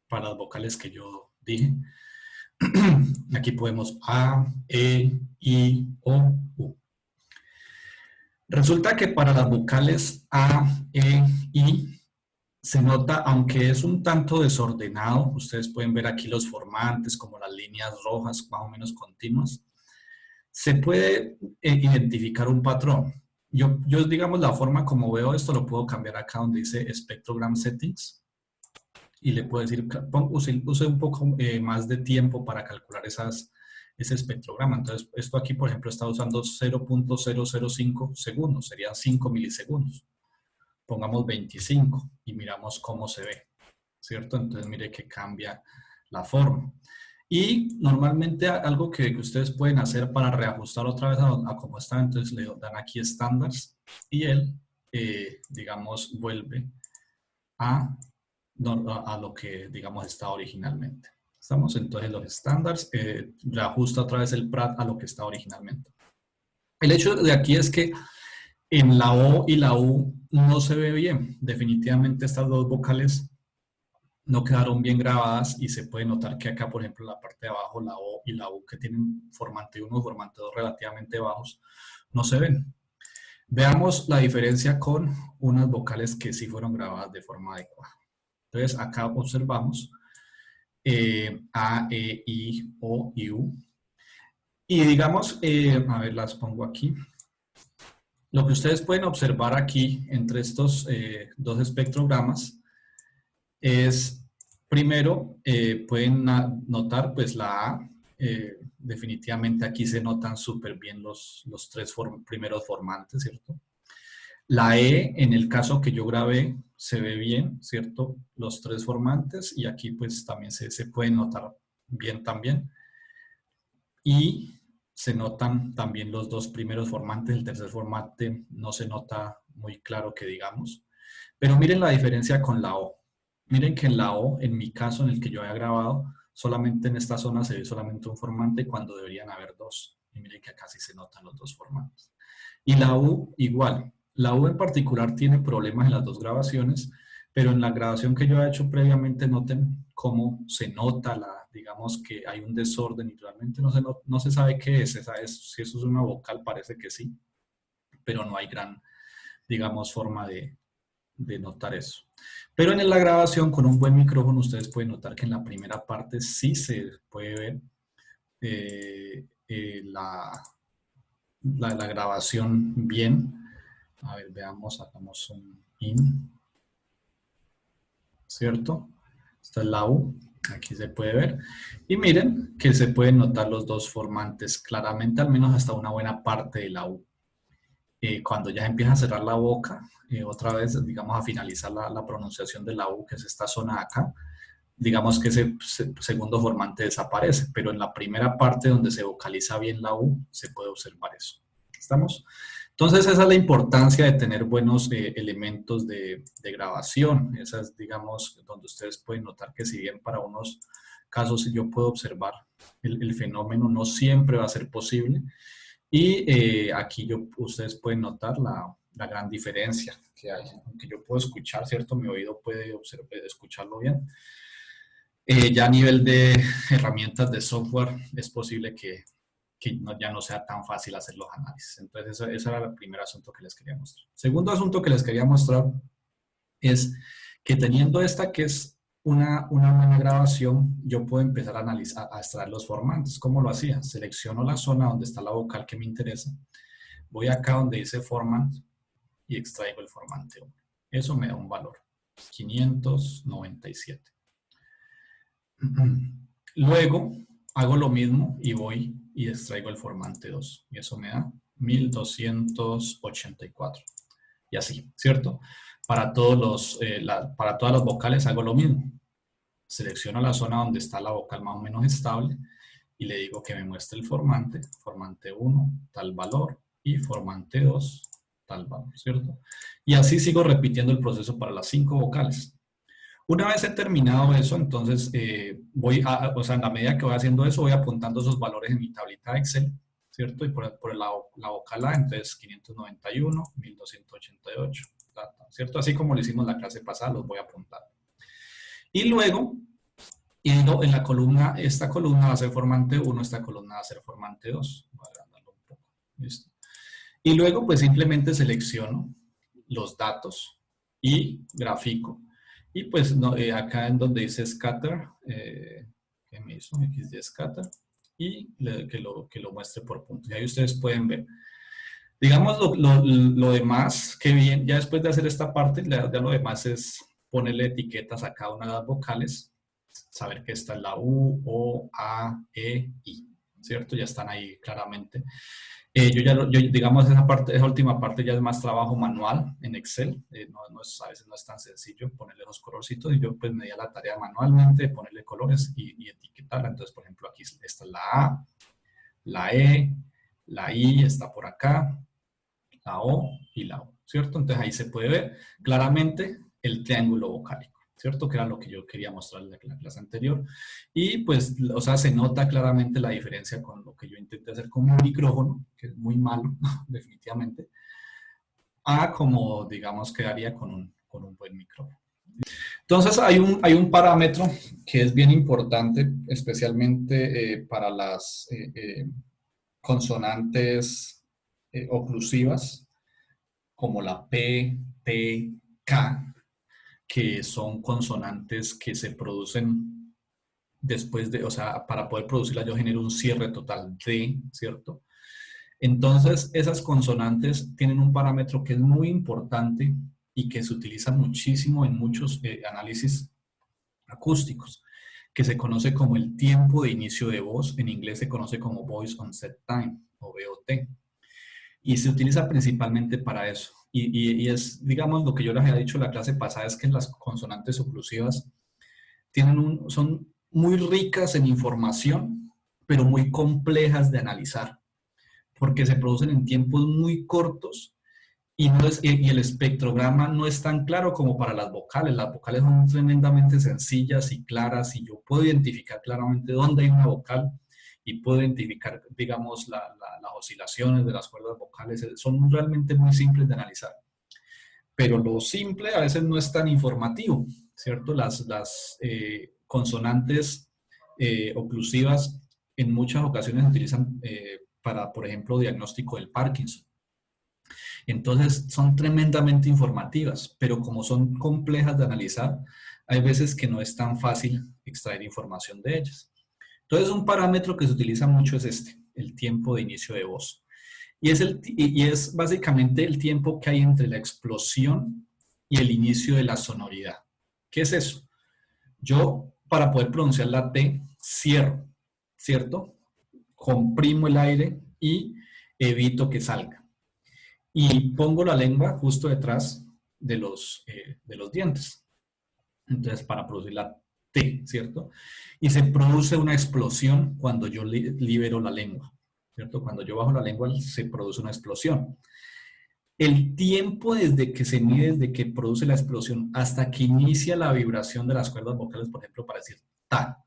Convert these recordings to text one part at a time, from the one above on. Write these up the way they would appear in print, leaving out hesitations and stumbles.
para las vocales que yo dije. Aquí podemos A, E, I, O, U. Resulta que para las vocales A, E, I, se nota, aunque es un tanto desordenado, ustedes pueden ver aquí los formantes como las líneas rojas más o menos continuas, se puede identificar un patrón. Yo, digamos, la forma como veo esto lo puedo cambiar acá donde dice Spectrogram Settings y le puedo decir, use un poco más de tiempo para calcular ese espectrograma. Entonces, esto aquí, por ejemplo, está usando 0.005 segundos, serían 5 milisegundos. Pongamos 25 y miramos cómo se ve, ¿cierto? Entonces, mire que cambia la forma. Y normalmente algo que ustedes pueden hacer para reajustar otra vez a cómo está, entonces le dan aquí estándares y él, digamos, vuelve a lo que, digamos, está originalmente. ¿Estamos? Entonces los estándares reajusta otra vez el PRAT a lo que está originalmente. El hecho de aquí es que en la O y la U no se ve bien. Definitivamente estas dos vocales no quedaron bien grabadas y se puede notar que acá, por ejemplo, en la parte de abajo, la O y la U, que tienen formante 1 y formante 2 relativamente bajos, no se ven. Veamos la diferencia con unas vocales que sí fueron grabadas de forma adecuada. Entonces, acá observamos A, E, I, O y U. Y digamos, a ver, las pongo aquí. Lo que ustedes pueden observar aquí entre estos dos espectrogramas es, primero, pueden notar pues la A, definitivamente aquí se notan súper bien los tres primeros formantes, ¿cierto? La E, en el caso que yo grabé, se ve bien, ¿cierto? Los tres formantes y aquí pues también se pueden notar bien también. Y se notan también los dos primeros formantes, el tercer formante no se nota muy claro que digamos. Pero miren la diferencia con la O. Miren que en la O, en mi caso, en el que yo había grabado, solamente en esta zona se ve solamente un formante cuando deberían haber dos. Y miren que acá sí se notan los dos formantes. Y la U igual. La U en particular tiene problemas en las dos grabaciones, pero en la grabación que yo he hecho previamente noten cómo se nota, digamos que hay un desorden y realmente no se sabe qué es. Si eso es una vocal parece que sí, pero no hay gran, digamos, forma de notar eso. Pero en la grabación con un buen micrófono ustedes pueden notar que en la primera parte sí se puede ver la grabación bien. A ver, veamos, sacamos un in, ¿cierto? Esta es la U, aquí se puede ver. Y miren que se pueden notar los dos formantes claramente, al menos hasta una buena parte de la U. Cuando ya empieza a cerrar la boca, otra vez, digamos, a finalizar la pronunciación de la U, que es esta zona de acá, digamos que ese segundo formante desaparece, pero en la primera parte donde se vocaliza bien la U, se puede observar eso. ¿Estamos? Entonces, esa es la importancia de tener buenos elementos de grabación. Esa es, digamos, donde ustedes pueden notar que si bien para unos casos yo puedo observar el fenómeno, no siempre va a ser posible. Y aquí ustedes pueden notar la gran diferencia que hay. Aunque yo puedo escuchar, ¿cierto? Mi oído puede escucharlo bien. Ya a nivel de herramientas de software es posible que ya no sea tan fácil hacer los análisis. Entonces, ese era el primer asunto que les quería mostrar. Segundo asunto que les quería mostrar es que teniendo esta que es una buena grabación, yo puedo empezar a analizar, a extraer los formantes. ¿Cómo lo hacía? Selecciono la zona donde está la vocal que me interesa, voy acá donde dice format y extraigo el formante 1. Eso me da un valor, 597. Luego hago lo mismo y voy y extraigo el formante 2 y eso me da 1284 y así, ¿cierto? Para todas las vocales hago lo mismo. Selecciono la zona donde está la vocal más o menos estable y le digo que me muestre el formante 1, tal valor, y formante 2, tal valor, ¿cierto? Y así sigo repitiendo el proceso para las 5 vocales. Una vez he terminado eso, entonces o sea, en la medida que voy haciendo eso, voy apuntando esos valores en mi tablita de Excel, ¿cierto? Y por la vocal A, entonces 591, 1288, ¿cierto? Así como lo hicimos la clase pasada, los voy a apuntar. Y luego, en la columna, esta columna va a ser formante 1, esta columna va a ser formante 2. Voy a agrandarlo un poco. ¿Listo? Y luego, pues simplemente selecciono los datos y grafico. Y pues no, acá en donde dice scatter, ¿qué me hizo? XD scatter. Y que lo muestre por puntos. Y ahí ustedes pueden ver. Digamos, lo demás, que bien, ya después de hacer esta parte, ya lo demás es ponerle etiquetas a cada una de las vocales, saber que esta es la U, O, A, E, I, ¿cierto? Ya están ahí claramente. Digamos, esa parte, esa última parte ya es más trabajo manual en Excel. A veces no es tan sencillo ponerle los colorcitos y yo pues me di a la tarea manualmente de ponerle colores y etiquetarla. Entonces, por ejemplo, aquí esta es la A, la E, la I está por acá, la O y la O, ¿cierto? Entonces ahí se puede ver claramente el triángulo vocálico, ¿cierto? Que era lo que yo quería mostrarles en la clase anterior. Y pues, o sea, se nota claramente la diferencia con lo que yo intenté hacer con un micrófono, que es muy malo, definitivamente, a como, digamos, quedaría con un buen micrófono. Entonces, hay un parámetro que es bien importante, especialmente para las consonantes oclusivas, como la P, T, K, que son consonantes que se producen después de, o sea, para poder producirla yo genero un cierre total de, ¿cierto? Entonces, esas consonantes tienen un parámetro que es muy importante y que se utiliza muchísimo en muchos análisis acústicos, que se conoce como el tiempo de inicio de voz. En inglés se conoce como Voice Onset Time, o VOT. Y se utiliza principalmente para eso. Y es, digamos, lo que yo les había dicho en la clase pasada, es que las consonantes oclusivas son muy ricas en información, pero muy complejas de analizar, porque se producen en tiempos muy cortos y el espectrograma no es tan claro como para las vocales. Las vocales son tremendamente sencillas y claras y yo puedo identificar claramente dónde hay una vocal y puedo identificar, digamos, las oscilaciones de las cuerdas vocales. Son realmente muy simples de analizar. Pero lo simple a veces no es tan informativo, ¿cierto? Las consonantes oclusivas en muchas ocasiones se utilizan para, por ejemplo, diagnóstico del Parkinson. Entonces son tremendamente informativas, pero como son complejas de analizar, hay veces que no es tan fácil extraer información de ellas. Entonces un parámetro que se utiliza mucho es este, el tiempo de inicio de voz. Y es básicamente el tiempo que hay entre la explosión y el inicio de la sonoridad. ¿Qué es eso? Yo, para poder pronunciar la T, cierro, ¿cierto? Comprimo el aire y evito que salga. Y pongo la lengua justo detrás de los dientes. Entonces, para producir la T, ¿cierto? Y se produce una explosión cuando yo libero la lengua, ¿cierto? Cuando yo bajo la lengua se produce una explosión. El tiempo desde que se mide, desde que produce la explosión hasta que inicia la vibración de las cuerdas vocales, por ejemplo, para decir ta.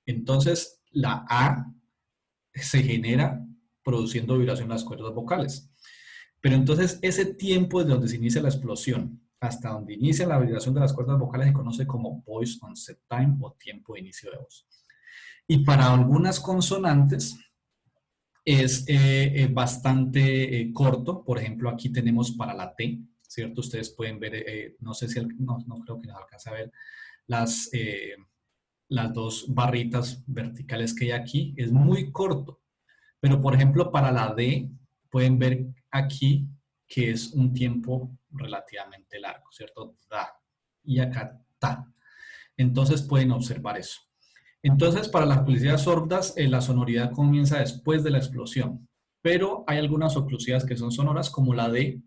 Entonces, la A se genera produciendo vibración en las cuerdas vocales. Pero entonces ese tiempo desde donde se inicia la explosión hasta donde inicia la vibración de las cuerdas vocales se conoce como voice onset time o tiempo de inicio de voz. Y para algunas consonantes es bastante corto. Por ejemplo, aquí tenemos para la T, ¿cierto? Ustedes pueden ver, no sé si, no creo que nos alcance a ver las, las dos barritas verticales que hay aquí. Es muy corto. Pero, por ejemplo, para la D, pueden ver aquí que es un tiempo relativamente largo, ¿cierto? Da. Y acá ta. Entonces pueden observar eso. Entonces, para las oclusivas sordas, la sonoridad comienza después de la explosión. Pero hay algunas oclusivas que son sonoras, como la D,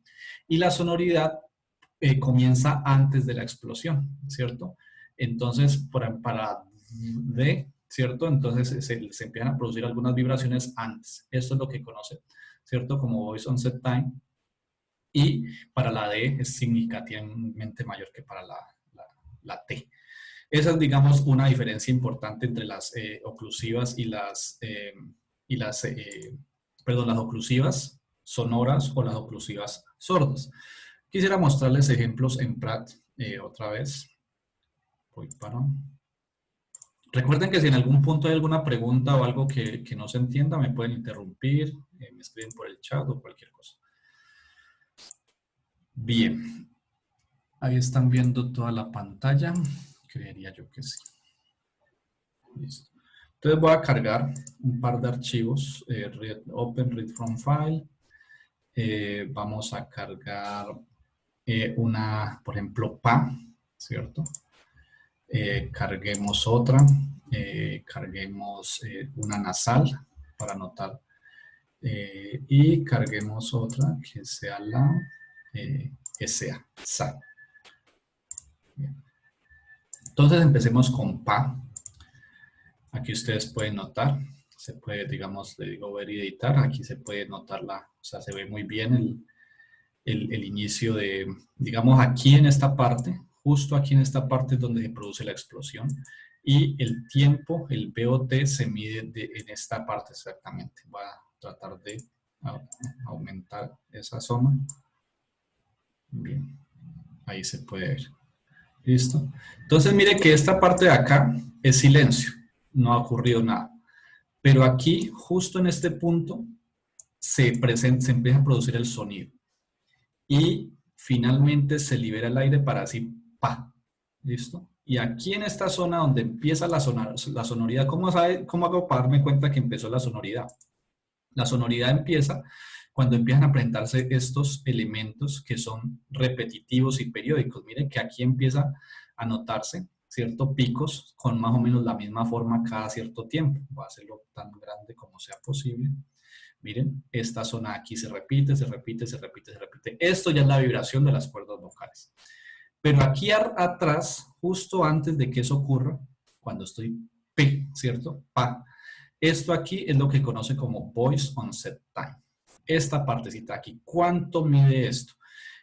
y la sonoridad comienza antes de la explosión, ¿cierto? Entonces, para D, ¿cierto? Entonces se empiezan a producir algunas vibraciones antes. Esto es lo que conoce, ¿cierto? Como voice onset time. Y para la D es significativamente mayor que para la T. Esa es, digamos, una diferencia importante entre las oclusivas y perdón, las oclusivas sonoras o las oclusivas sordas. Quisiera mostrarles ejemplos en Pratt otra vez. voy para... Recuerden que si en algún punto hay alguna pregunta o algo que no se entienda, me pueden interrumpir, me escriben por el chat o cualquier cosa. Bien, ahí están viendo toda la pantalla, creería yo que sí. Listo. Entonces voy a cargar un par de archivos, open read from file. Vamos a cargar una, por ejemplo, PA, ¿cierto? Carguemos otra, carguemos una nasal para anotar y carguemos otra que sea la SA. Bien. Entonces empecemos con PA. Aquí ustedes pueden notar, se puede, digamos, le digo ver y editar, aquí se puede notar o sea, se ve muy bien el inicio de, digamos, aquí en esta parte, justo aquí en esta parte es donde se produce la explosión y el tiempo, el BOT se mide en esta parte exactamente. Voy a tratar de aumentar esa zona. Bien, ahí se puede ver. ¿Listo? Entonces mire que esta parte de acá es silencio, no ha ocurrido nada. Pero aquí, justo en este punto, se empieza a producir el sonido. Y finalmente se libera el aire para así, ¡pa! ¿Listo? Y aquí en esta zona donde empieza la sonoridad, ¿cómo hago para darme cuenta que empezó la sonoridad? La sonoridad empieza cuando empiezan a presentarse estos elementos que son repetitivos y periódicos. Miren que aquí empieza a notarse ciertos picos con más o menos la misma forma cada cierto tiempo. Voy a hacerlo tan grande como sea posible. Miren, esta zona aquí se repite, se repite, se repite, se repite. Esto ya es la vibración de las cuerdas vocales. Pero aquí atrás, justo antes de que eso ocurra, cuando estoy P, ¿cierto? Pa. Esto aquí es lo que conoce como Voice Onset Time. Esta partecita aquí, ¿cuánto mide esto?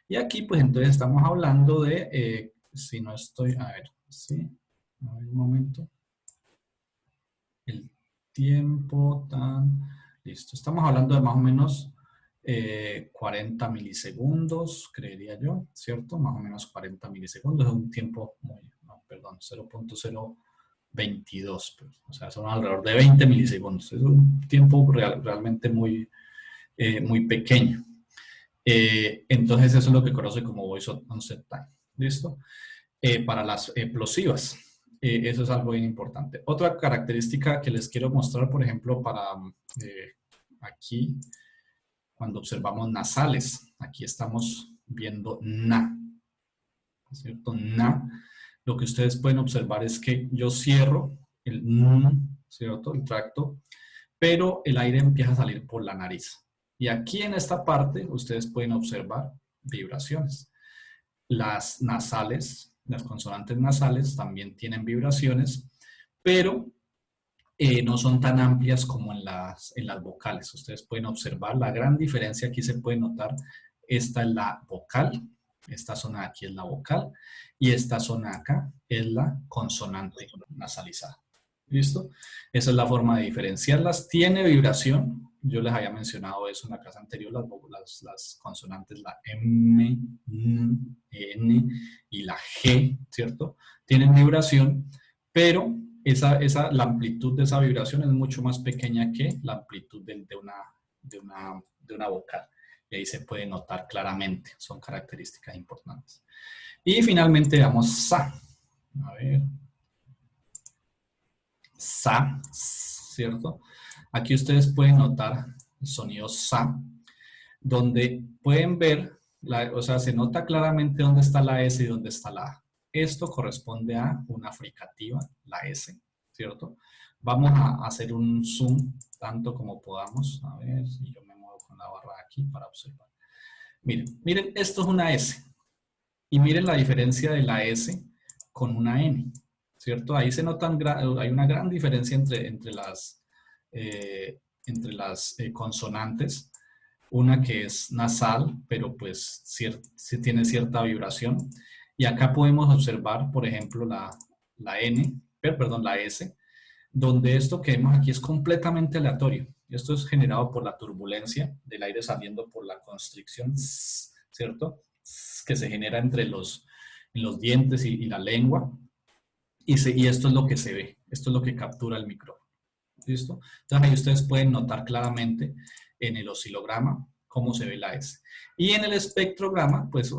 Y aquí, pues entonces estamos hablando de, si no estoy, a ver, sí, a ver un momento. El tiempo tan, listo. Estamos hablando de más o menos 40 milisegundos, creería yo, ¿cierto? Más o menos 40 milisegundos, es un tiempo muy, no, perdón, 0.022, pues, o sea, son alrededor de 20 milisegundos. Es un tiempo realmente muy, muy pequeño. Entonces eso es lo que conoce como Voice Onset Time. ¿Listo? Para las explosivas. Eso es algo bien importante. Otra característica que les quiero mostrar, por ejemplo, para aquí, cuando observamos nasales, aquí estamos viendo na, ¿cierto? Na. Lo que ustedes pueden observar es que yo cierro el n, ¿cierto? El tracto, pero el aire empieza a salir por la nariz. Y aquí en esta parte ustedes pueden observar vibraciones. Las nasales, las consonantes nasales también tienen vibraciones, pero no son tan amplias como en las vocales. Ustedes pueden observar la gran diferencia, aquí se puede notar, esta es la vocal, esta zona aquí es la vocal, y esta zona acá es la consonante nasalizada. ¿Listo? Esa es la forma de diferenciarlas. Tiene vibración. Yo les había mencionado eso en la clase anterior, las consonantes, la M, N, N y la G, ¿cierto? Tienen vibración, pero la amplitud de esa vibración es mucho más pequeña que la amplitud de una vocal. Y ahí se puede notar claramente, son características importantes. Y finalmente damos sa. A ver. Sa, ¿cierto? Aquí ustedes pueden notar el sonido sa, donde pueden ver, o sea, se nota claramente dónde está la S y dónde está la A. Esto corresponde a una fricativa, la S, ¿cierto? Vamos a hacer un zoom tanto como podamos. A ver si yo me muevo con la barra aquí para observar. Miren, esto es una S. Y miren la diferencia de la S con una N, ¿cierto? Ahí se notan, hay una gran diferencia entre las consonantes. Una que es nasal, pero pues sí tiene cierta vibración. Y acá podemos observar, por ejemplo, la N, perdón, la S, donde esto que vemos aquí es completamente aleatorio. Esto es generado por la turbulencia del aire saliendo por la constricción, ¿cierto? Que se genera en los dientes y la lengua. y esto es lo que se ve, esto es lo que captura el micrófono. ¿Listo? Entonces ahí ustedes pueden notar claramente en el oscilograma cómo se ve la S. Y en el espectrograma, pues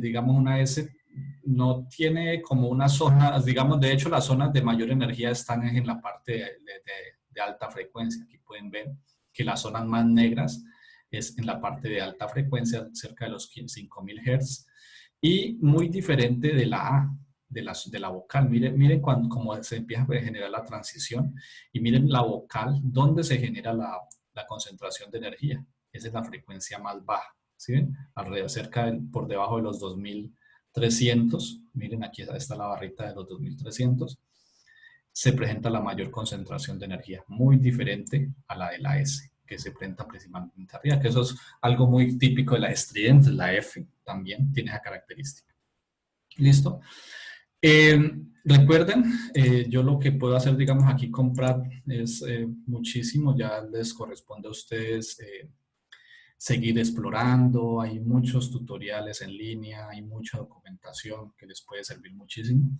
digamos una S no tiene como una zona, digamos, de hecho las zonas de mayor energía están en la parte de alta frecuencia. Aquí pueden ver que las zonas más negras es en la parte de alta frecuencia, cerca de los 5000 Hz, y muy diferente de la A, de la vocal. Miren cómo se empieza a generar la transición y miren la vocal, donde se genera la concentración de energía. Esa es la frecuencia más baja, ¿sí ven? Alrededor, por debajo de los 2300, miren aquí está la barrita de los 2300, se presenta la mayor concentración de energía, muy diferente a la de la S, que se presenta principalmente arriba, que eso es algo muy típico de la estridente, la F también tiene esa característica. ¿Listo? Recuerden, yo lo que puedo hacer, digamos, aquí comprar es muchísimo, ya les corresponde a ustedes seguir explorando, hay muchos tutoriales en línea, hay mucha documentación que les puede servir muchísimo.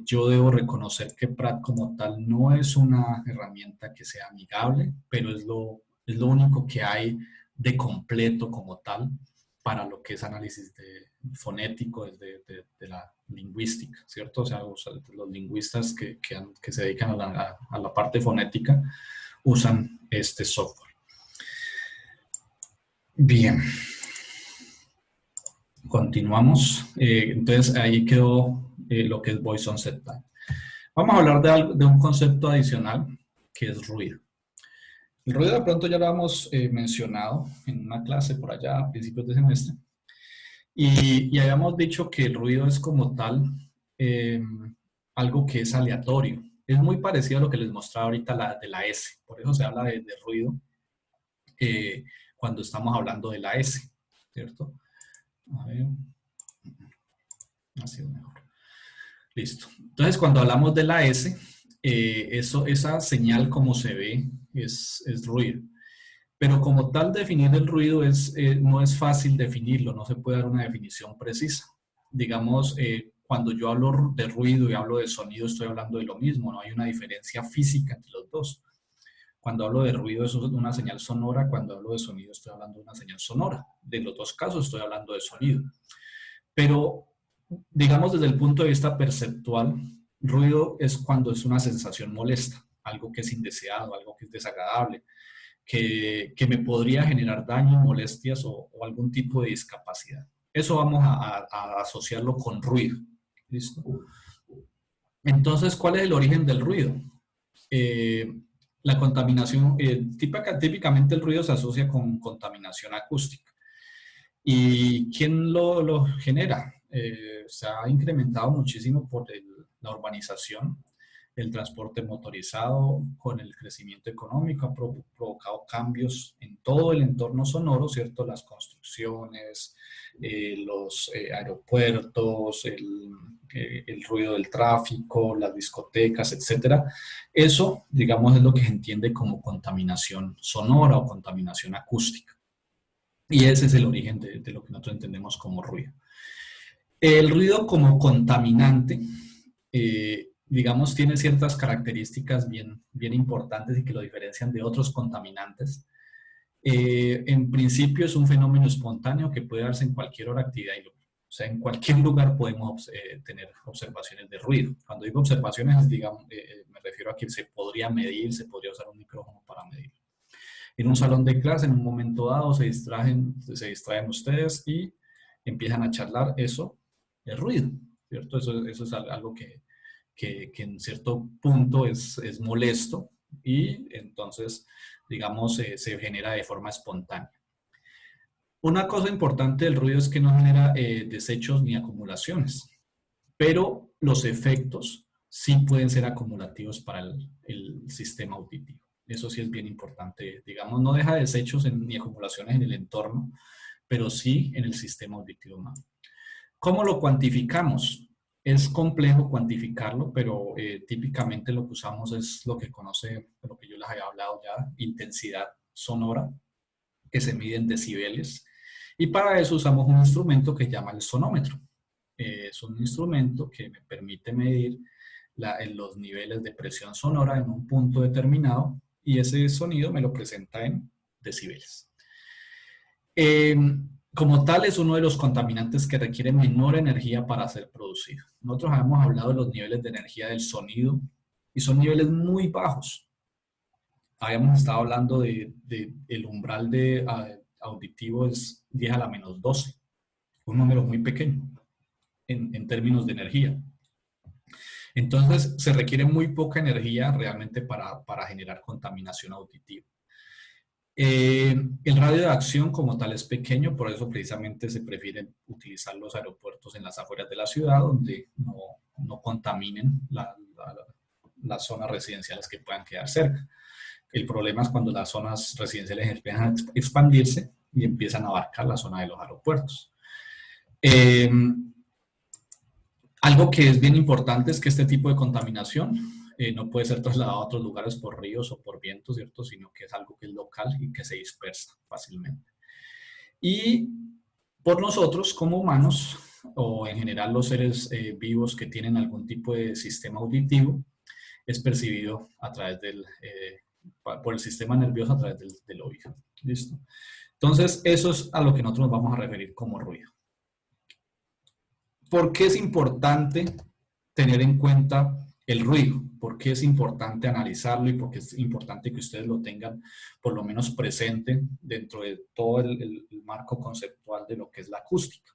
Yo debo reconocer que Pratt como tal no es una herramienta que sea amigable, pero es lo único que hay de completo como tal para lo que es análisis fonético de la lingüística, ¿cierto? O sea, los lingüistas que se dedican a la parte fonética usan este software. Bien, continuamos. Entonces ahí quedó lo que es Voice on Set Time. Vamos a hablar de un concepto adicional que es ruido. El ruido de pronto ya lo hemos mencionado en una clase por allá a principios de semestre. Y habíamos dicho que el ruido es como tal eh, algo que es aleatorio. Es muy parecido a lo que les mostraba ahorita de la S. Por eso se habla de ruido cuando estamos hablando de la S, ¿cierto? A ver, así es mejor. Listo. Entonces, cuando hablamos de la S, esa señal como se ve es ruido. Pero como tal, definir el ruido no es fácil definirlo, no se puede dar una definición precisa. Digamos, cuando yo hablo de ruido y hablo de sonido, estoy hablando de lo mismo, no hay una diferencia física entre los dos. Cuando hablo de ruido, eso es una señal sonora, cuando hablo de sonido, estoy hablando de una señal sonora. De los dos casos, estoy hablando de sonido. Pero, digamos, desde el punto de vista perceptual, ruido es cuando es una sensación molesta, algo que es indeseado, algo que es desagradable, que me podría generar daño, molestias o algún tipo de discapacidad. Eso vamos a asociarlo con ruido. ¿Listo? Entonces, ¿cuál es el origen del ruido? La contaminación, típicamente el ruido se asocia con contaminación acústica. ¿Y quién lo genera? Se ha incrementado muchísimo por la urbanización, el transporte motorizado, con el crecimiento económico, ha provocado cambios en todo el entorno sonoro, ¿cierto? Las construcciones, los aeropuertos, el ruido del tráfico, las discotecas, etcétera. Eso, digamos, es lo que se entiende como contaminación sonora o contaminación acústica. Y ese es el origen de lo que nosotros entendemos como ruido. El ruido como contaminante, digamos, tiene ciertas características bien importantes y que lo diferencian de otros contaminantes. En principio es un fenómeno espontáneo que puede darse en cualquier hora, actividad y lugar. O sea, en cualquier lugar podemos tener observaciones de ruido. Cuando digo observaciones, digamos, me refiero a que se podría medir, se podría usar un micrófono para medir. En un salón de clase, en un momento dado, se distraen ustedes y empiezan a charlar. Eso es ruido, ¿cierto? Eso es algo que en cierto punto es molesto y entonces, digamos, se genera de forma espontánea. Una cosa importante del ruido es que no genera desechos ni acumulaciones, pero los efectos sí pueden ser acumulativos para el sistema auditivo. Eso sí es bien importante. Digamos, no deja desechos ni acumulaciones en el entorno, pero sí en el sistema auditivo humano. ¿Cómo lo cuantificamos? Es complejo cuantificarlo, pero típicamente lo que usamos es lo que lo que yo les había hablado ya, intensidad sonora, que se mide en decibeles. Y para eso usamos un instrumento que se llama el sonómetro. Es un instrumento que me permite medir en los niveles de presión sonora en un punto determinado y ese sonido me lo presenta en decibeles. Eh, Como tal, es uno de los contaminantes que requiere menor energía para ser producido. Nosotros habíamos hablado de los niveles de energía del sonido y son niveles muy bajos. Habíamos estado hablando de el umbral de auditivo es 10 a la menos 12, un número muy pequeño en términos de energía. Entonces, se requiere muy poca energía realmente para generar contaminación auditiva. El radio de acción como tal es pequeño, por eso precisamente se prefiere utilizar los aeropuertos en las afueras de la ciudad, donde no contaminen las zonas residenciales que puedan quedar cerca. El problema es cuando las zonas residenciales empiezan a expandirse y empiezan a abarcar la zona de los aeropuertos. Algo que es bien importante es que este tipo de contaminación no puede ser trasladado a otros lugares por ríos o por vientos, ¿cierto? Sino que es algo que es local y que se dispersa fácilmente. Y por nosotros como humanos, o en general los seres vivos que tienen algún tipo de sistema auditivo, es percibido a través por el sistema nervioso a través del oído. ¿Listo? Entonces, eso es a lo que nosotros nos vamos a referir como ruido. ¿Por qué es importante tener en cuenta el ruido? ¿Por qué es importante analizarlo y por qué es importante que ustedes lo tengan por lo menos presente dentro de todo el marco conceptual de lo que es la acústica?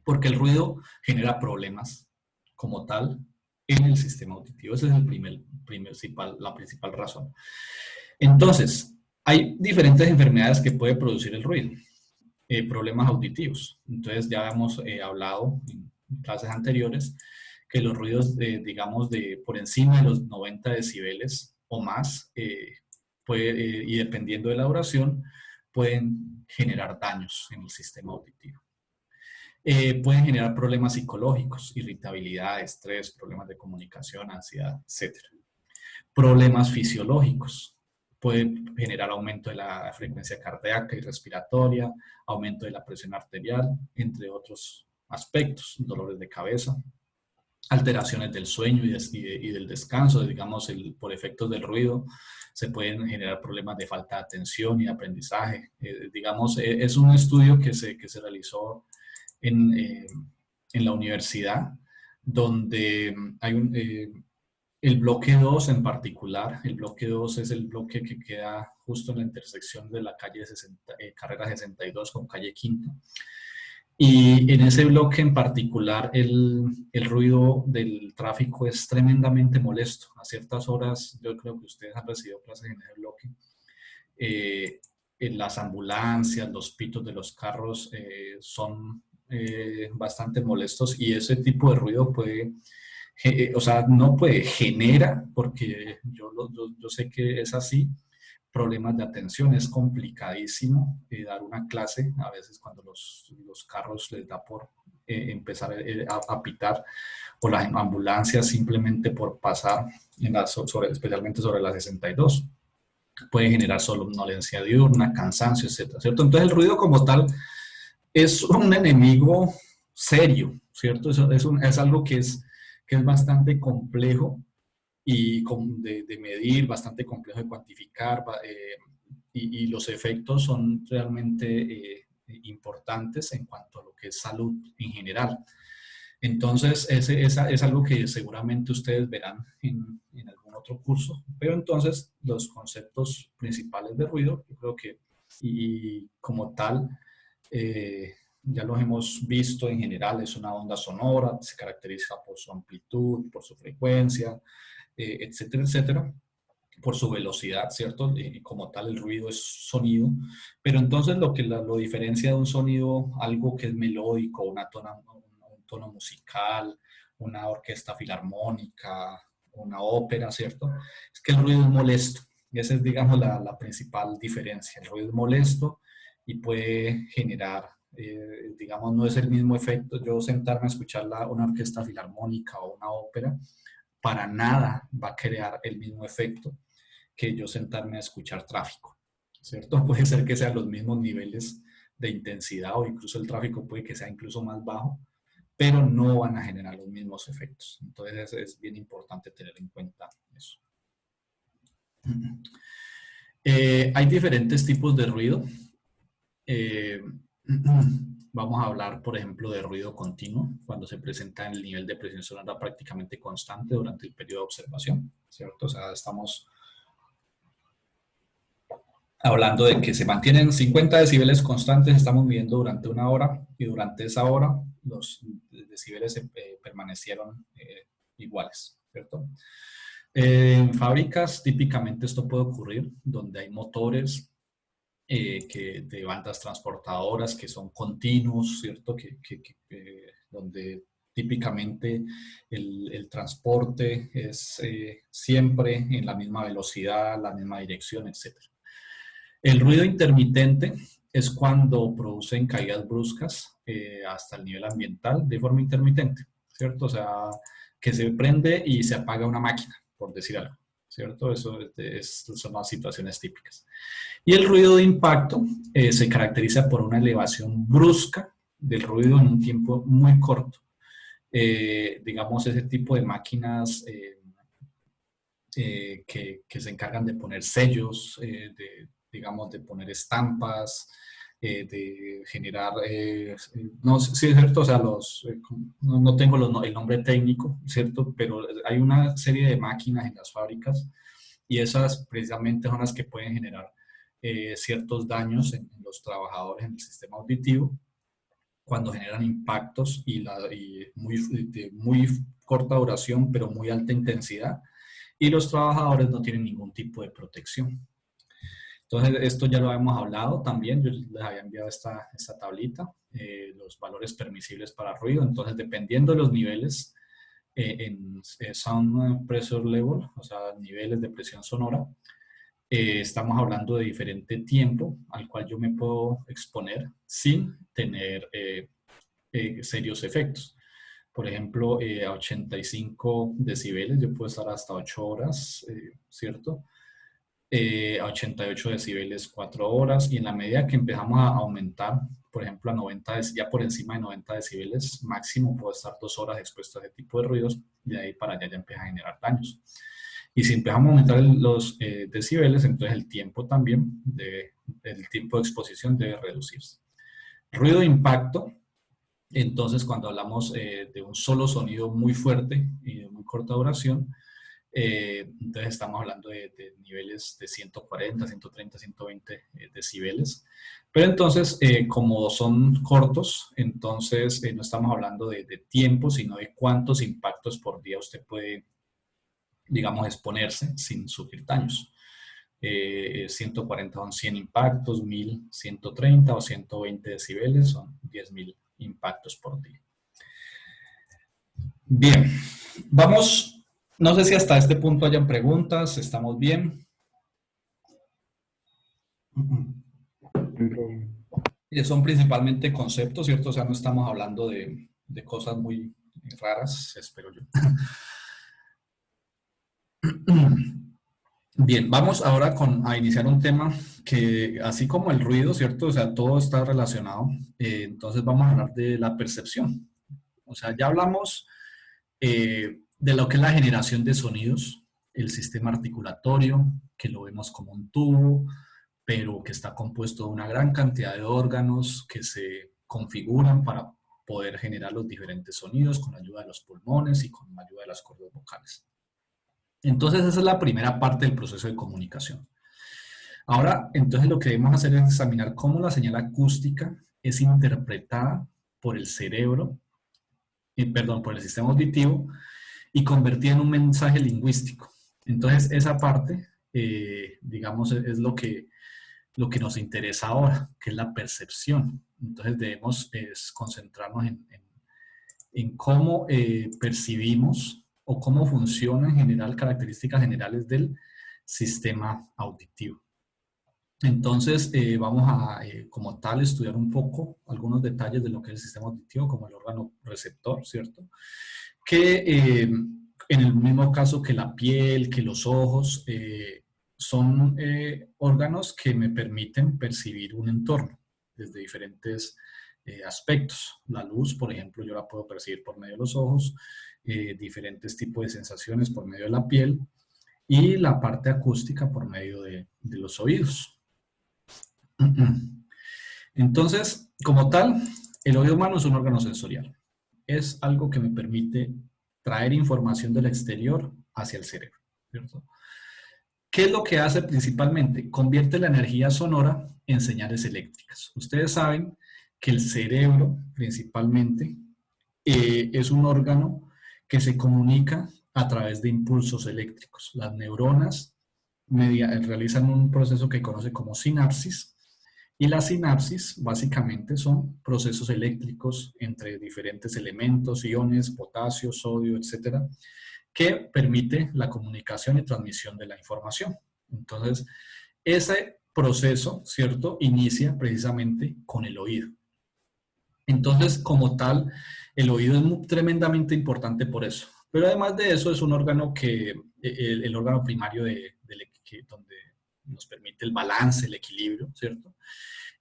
Porque el ruido genera problemas como tal en el sistema auditivo. Esa es la principal razón. Entonces, hay diferentes enfermedades que puede producir el ruido. Problemas auditivos. Entonces ya hemos hablado en clases anteriores que los ruidos, digamos, por encima de los 90 decibeles o más, y dependiendo de la duración, pueden generar daños en el sistema auditivo. Pueden generar problemas psicológicos, irritabilidad, estrés, problemas de comunicación, ansiedad, etc. Problemas fisiológicos. Puede generar aumento de la frecuencia cardíaca y respiratoria, aumento de la presión arterial, entre otros aspectos, dolores de cabeza, alteraciones del sueño y del descanso, digamos, por efectos del ruido, se pueden generar problemas de falta de atención y de aprendizaje. Digamos, es un estudio que se realizó en la universidad, donde hay el bloque 2 en particular. El bloque 2 es el bloque que queda justo en la intersección de la calle Carrera 62 con calle Quinto. Y en ese bloque en particular el ruido del tráfico es tremendamente molesto. A ciertas horas, yo creo que ustedes han recibido clases en ese bloque. En las ambulancias, los pitos de los carros son bastante molestos y ese tipo de ruido puede... o sea, no puede, genera, porque yo sé que es así, problemas de atención. Es complicadísimo dar una clase, a veces cuando los carros les da por empezar a pitar, o las ambulancias simplemente por pasar, especialmente sobre la 62. Puede generar somnolencia diurna, cansancio, etcétera, ¿cierto? Entonces el ruido como tal es un enemigo serio, ¿cierto? Es algo que es bastante complejo y de medir, bastante complejo de cuantificar, y los efectos son realmente importantes en cuanto a lo que es salud en general. Entonces, es algo que seguramente ustedes verán en algún otro curso, pero entonces los conceptos principales de ruido, yo creo que, y como tal, ya los hemos visto en general. Es una onda sonora, se caracteriza por su amplitud, por su frecuencia, etcétera, etcétera, por su velocidad, ¿cierto? Y como tal el ruido es sonido, pero entonces lo que lo diferencia de un sonido, algo que es melódico, un tono musical, una orquesta filarmónica, una ópera, ¿cierto? Es que el ruido es molesto. Y esa es, digamos, la principal diferencia. El ruido es molesto y puede generar, digamos, no es el mismo efecto. Yo sentarme a escuchar una orquesta filarmónica o una ópera, para nada va a crear el mismo efecto que yo sentarme a escuchar tráfico, ¿cierto? Puede ser que sean los mismos niveles de intensidad o incluso el tráfico puede que sea incluso más bajo, pero no van a generar los mismos efectos. Entonces es bien importante tener en cuenta eso. Hay diferentes tipos de ruido. Eh, Vamos a hablar, por ejemplo, de ruido continuo, cuando se presenta el nivel de presión sonora prácticamente constante durante el periodo de observación, ¿cierto? O sea, estamos hablando de que se mantienen 50 decibeles constantes, estamos midiendo durante una hora, y durante esa hora los decibeles permanecieron iguales, ¿cierto? En fábricas, típicamente esto puede ocurrir donde hay motores de bandas transportadoras que son continuos, ¿cierto? Donde típicamente el transporte es siempre en la misma velocidad, la misma dirección, etcétera. El ruido intermitente es cuando producen caídas bruscas hasta el nivel ambiental de forma intermitente, ¿cierto? O sea, que se prende y se apaga una máquina, por decir algo, ¿cierto? Son las situaciones típicas. Y el ruido de impacto se caracteriza por una elevación brusca del ruido en un tiempo muy corto. Digamos, ese tipo de máquinas que se encargan de poner sellos, digamos, de poner estampas, de generar, no, sí es cierto, o sea, no tengo el nombre técnico, ¿cierto? Pero hay una serie de máquinas en las fábricas y esas precisamente son las que pueden generar ciertos daños en los trabajadores en el sistema auditivo cuando generan impactos de muy corta duración, pero muy alta intensidad, y los trabajadores no tienen ningún tipo de protección. Entonces, esto ya lo habíamos hablado también, yo les había enviado esta tablita, los valores permisibles para ruido. Entonces, dependiendo de los niveles en Sound Pressure Level, o sea, niveles de presión sonora, estamos hablando de diferente tiempo al cual yo me puedo exponer sin tener serios efectos. Por ejemplo, a 85 decibeles yo puedo estar hasta 8 horas, ¿cierto? A 88 decibeles 4 horas, y en la medida que empezamos a aumentar, por ejemplo, a 90, ya por encima de 90 decibeles máximo puedo estar 2 horas expuesto a ese tipo de ruidos, y de ahí para allá ya empieza a generar daños. Y si empezamos a aumentar los decibeles, entonces el tiempo también, el tiempo de exposición debe reducirse. Ruido de impacto. Entonces, cuando hablamos de un solo sonido muy fuerte y de muy corta duración, entonces estamos hablando de niveles de 140, 130, 120 decibeles. Pero entonces, como son cortos, entonces no estamos hablando de tiempo, sino de cuántos impactos por día usted puede, digamos, exponerse sin sufrir daños. 140 son 100 impactos, 1000, 130 o 120 decibeles son 10.000 impactos por día. Bien, vamos, no sé si hasta este punto hayan preguntas, ¿estamos bien? Son principalmente conceptos, ¿cierto? O sea, no estamos hablando de cosas muy raras, espero yo. Bien, vamos ahora a iniciar un tema que, así como el ruido, ¿cierto? O sea, todo está relacionado. Entonces vamos a hablar de la percepción. O sea, ya hablamos de lo que es la generación de sonidos, el sistema articulatorio, que lo vemos como un tubo, pero que está compuesto de una gran cantidad de órganos que se configuran para poder generar los diferentes sonidos con ayuda de los pulmones y con ayuda de las cuerdas vocales. Entonces, esa es la primera parte del proceso de comunicación. Ahora, entonces lo que debemos hacer es examinar cómo la señal acústica es interpretada por el cerebro, por el sistema auditivo, y convertida en un mensaje lingüístico. Entonces, esa parte, digamos, es lo que nos interesa ahora, que es la percepción. Entonces, debemos concentrarnos en cómo percibimos o cómo funcionan en general características generales del sistema auditivo. Entonces, vamos a, como tal, estudiar un poco algunos detalles de lo que es el sistema auditivo, como el órgano receptor, ¿cierto? Que en el mismo caso que la piel, que los ojos, son órganos que me permiten percibir un entorno desde diferentes aspectos. La luz, por ejemplo, yo la puedo percibir por medio de los ojos, diferentes tipos de sensaciones por medio de la piel y la parte acústica por medio de los oídos. Entonces, como tal, el oído humano es un órgano sensorial. Es algo que me permite traer información del exterior hacia el cerebro, ¿cierto? ¿Qué es lo que hace principalmente? Convierte la energía sonora en señales eléctricas. Ustedes saben que el cerebro, principalmente, es un órgano que se comunica a través de impulsos eléctricos. Las neuronas realizan un proceso que conoce como sinapsis, y las sinapsis básicamente son procesos eléctricos entre diferentes elementos, iones, potasio, sodio, etcétera, que permite la comunicación y transmisión de la información. Entonces, ese proceso, ¿cierto?, inicia precisamente con el oído. Entonces, como tal, el oído es tremendamente importante por eso. Pero además de eso, es un órgano que, el órgano primario donde nos permite el balance, el equilibrio, ¿cierto?